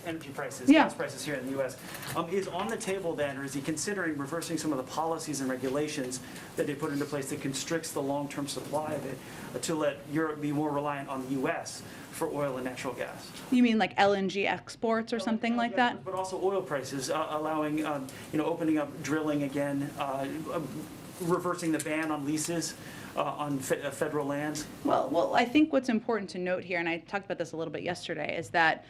energy prices, Yeah. gas prices here in the U.S. Is on the table then, or is he considering reversing some of the policies and regulations that they put into place that constricts the long-term supply of it to let Europe be more reliant on the U.S. for oil and natural gas? You mean like LNG exports or something like that? But also oil prices, allowing, opening up drilling again, reversing the ban on leases on federal lands? Well, I think what's important to note here, and I talked about this a little bit yesterday, is that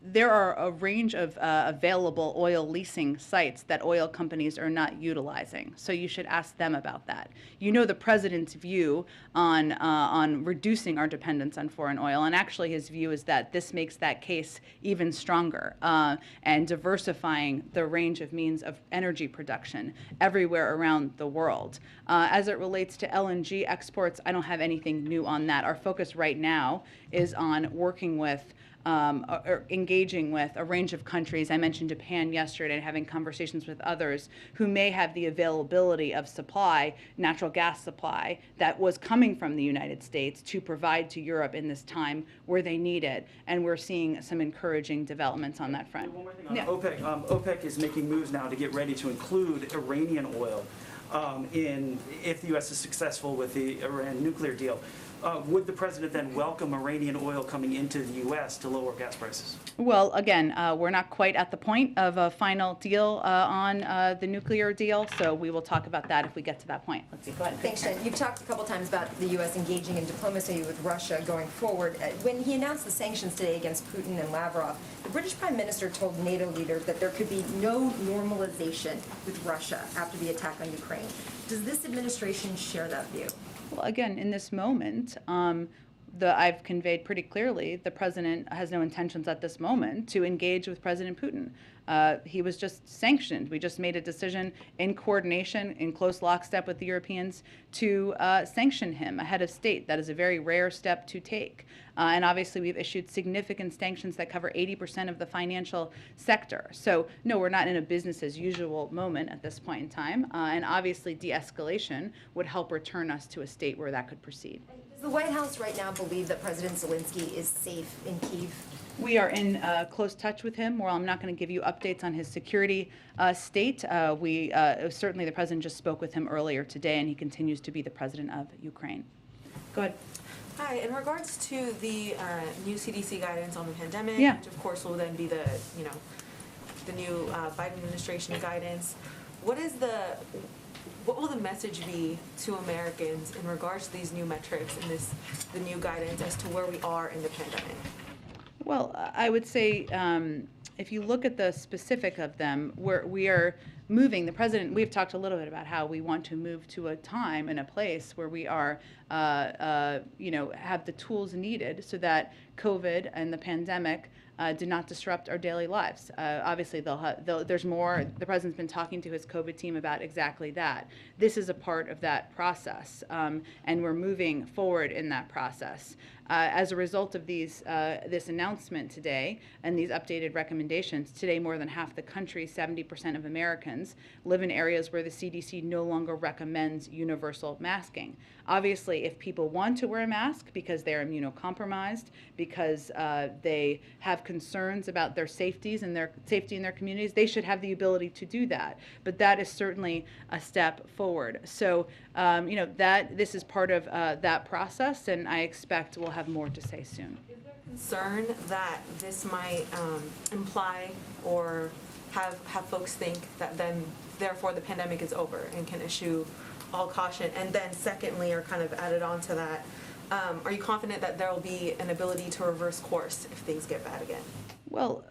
there are a range of available oil leasing sites that oil companies are not utilizing. So you should ask them about that. You know the president's view on reducing our dependence on foreign oil, and actually his view is that this makes that case even stronger and diversifying the range of means of energy production everywhere around the world. As it relates to LNG exports, I don't have anything new on that. Our focus right now is on working with or engaging with a range of countries. I mentioned Japan yesterday and having conversations with others who may have the availability of supply, natural gas supply, that was coming from the United States to provide to Europe in this time where they need it. And we're seeing some encouraging developments on that front. One more thing on OPEC. OPEC is making moves now to get ready to include Iranian oil if the U.S. is successful with the Iran nuclear deal. Would the president then welcome Iranian oil coming into the U.S. to lower gas prices? Well, again, we're not quite at the point of a final deal on the nuclear deal, so we will talk about that if we get to that point. Let's see. Go ahead. Thanks, Jen. You've talked a couple times about the U.S. engaging in diplomacy with Russia going forward. When he announced the sanctions today against Putin and Lavrov, the British Prime Minister told NATO leaders that there could be no normalization with Russia after the attack on Ukraine. Does this administration share that view? Well, again, in this moment, I've conveyed pretty clearly the president has no intentions at this moment to engage with President Putin. He was just sanctioned. We just made a decision in coordination, in close lockstep with the Europeans, to sanction him ahead of state. That is a very rare step to take. And obviously, we've issued significant sanctions that cover 80% of the financial sector. So, no, we're not in a business as usual moment at this point in time. And obviously, de-escalation would help return us to a state where that could proceed. Does the White House right now believe that President Zielinski is safe in Kyiv? We are in close touch with him. Well, I'm not going to give you updates on his security state. Certainly, the president just spoke with him earlier today, and he continues to be the president of Ukraine. Go ahead. Hi, in regards to the new CDC guidance on the pandemic, Yeah. which of course will then be the new Biden administration guidance, what will the message be to Americans in regards to these new metrics and the new guidance as to where we are in the pandemic? Well, I would say if you look at the specific of them, we are moving. The president, we've talked a little bit about how we want to move to a time and a place where we are, have the tools needed so that COVID and the pandemic do not disrupt our daily lives. Obviously, there's more. The president's been talking to his COVID team about exactly that. This is a part of that process, and we're moving forward in that process. As a result of this announcement today and these updated recommendations, today more than half the country, 70% of Americans, live in areas where the CDC no longer recommends universal masking. Obviously, if people want to wear a mask because they're immunocompromised, because they have concerns about their safety in their communities, they should have the ability to do that. But that is certainly a step forward. So, this is part of that process, and I expect we'll have more to say soon. Is there concern that this might imply or have folks think that then therefore the pandemic is over and can issue all caution? And then secondly, or kind of added on to that, are you confident that there will be an ability to reverse course if things get bad again? Well,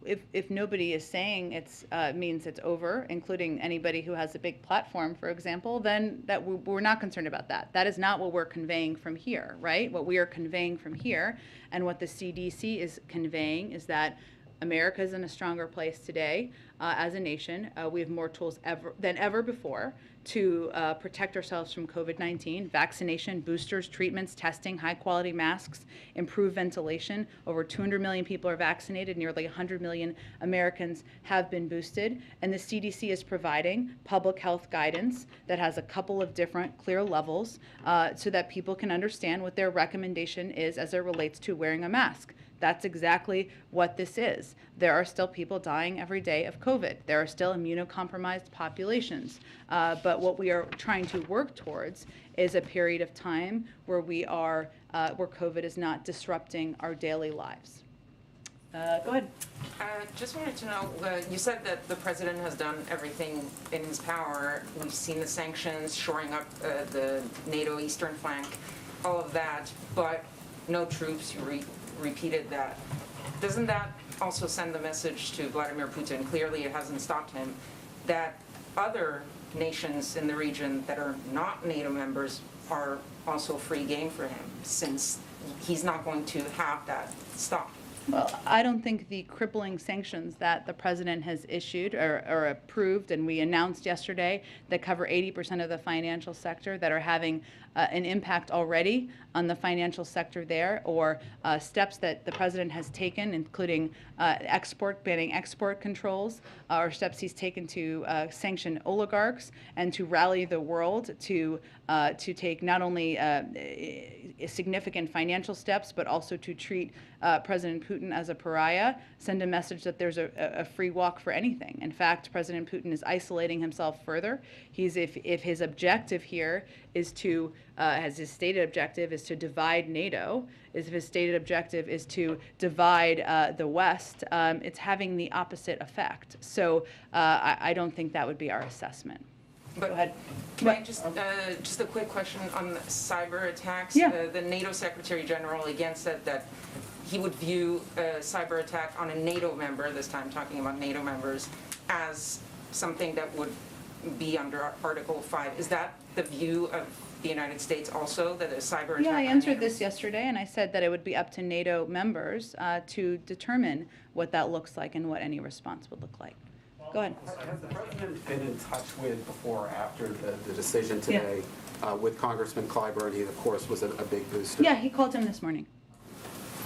if nobody is saying it means it's over, including anybody who has a big platform, for example, then we're not concerned about that. That is not what we're conveying from here, right? What we are conveying from here and what the CDC is conveying is that America is in a stronger place today. as a nation. We have more tools than ever before to protect ourselves from COVID-19, vaccination, boosters, treatments, testing, high-quality masks, improved ventilation. Over 200 million people are vaccinated. Nearly 100 million Americans have been boosted. And the CDC is providing public health guidance that has a couple of different clear levels so that people can understand what their recommendation is as it relates to wearing a mask. That's exactly what this is. There are still people dying every day of COVID. There are still immunocompromised populations. But what we are trying to work towards is a period of time where where COVID is not disrupting our daily lives. Go ahead. Just wanted to know, you said that the president has done everything in his power. We've seen the sanctions, shoring up the NATO eastern flank, all of that, but no troops. You repeated that. Doesn't that also send the message to Vladimir Putin, clearly it hasn't stopped him, that other nations in the region that are not NATO members are also free game for him, since he's not going to have that stop? Well, I don't think the crippling sanctions that the president has issued or approved, and we announced yesterday, that cover 80% of the financial sector, that are having an impact already on the financial sector there, or steps that the president has taken, including banning export controls, or steps he's taken to sanction oligarchs and to rally the world to take not only significant financial steps, but also to treat President Putin as a pariah, send a message that there's a free walk for anything. In fact, President Putin is isolating himself further. If his objective here is to, as his stated objective is to divide NATO, if his stated objective is to divide the West, it's having the opposite effect. So I don't think that would be our assessment. But Go ahead. Can I just a quick question on cyber attacks? Yeah. The NATO Secretary General again said that he would view a cyber attack on a NATO member, this time talking about NATO members, as something that would be under Article 5. Is that the view of the United States also, that a cyber attack? Yeah, I answered this yesterday, and I said that it would be up to NATO members to determine what that looks like and what any response would look like. Go ahead. Has the president been in touch with, before or after the decision today, with Congressman Clyburn? He, of course, was a big booster. Yeah, he called him this morning.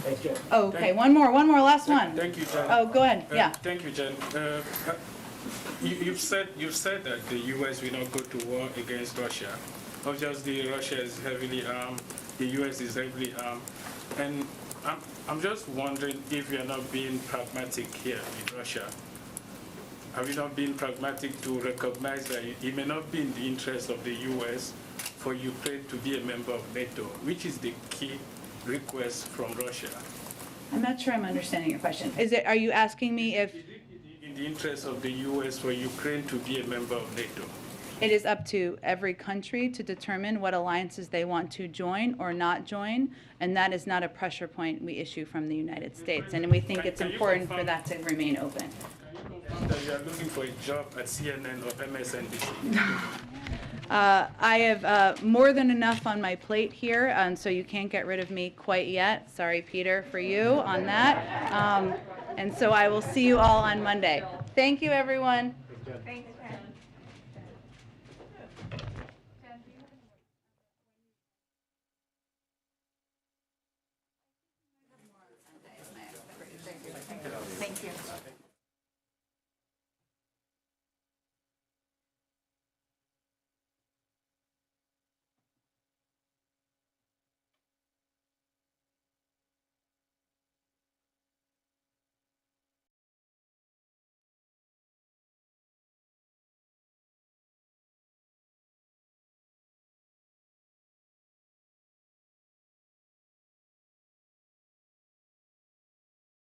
Thanks, Jen. Oh, okay, one more, last one. Thank you, Jen. Oh, go ahead, yeah. Thank you, Jen. You've said that the U.S. will not go to war against Russia. Obviously, Russia is heavily armed. The U.S. is heavily armed, and I'm just wondering if you're not being pragmatic here with Russia. Have you not been pragmatic to recognize that it may not be in the interest of the U.S. for Ukraine to be a member of NATO, which is the key request from Russia? I'm not sure I'm understanding your question. Are you asking me if in the interest of the U.S. for Ukraine to be a member of NATO? it is up to every country to determine what alliances they want to join or not join, and that is not a pressure point we issue from the United States, and we think it's important for that to remain open. That you are looking for a job at CNN or MSNBC? I have more than enough on my plate here, so you can't get rid of me quite yet. Sorry, Peter, for you on that. And so I will see you all on Monday. Thank you, everyone. Thanks.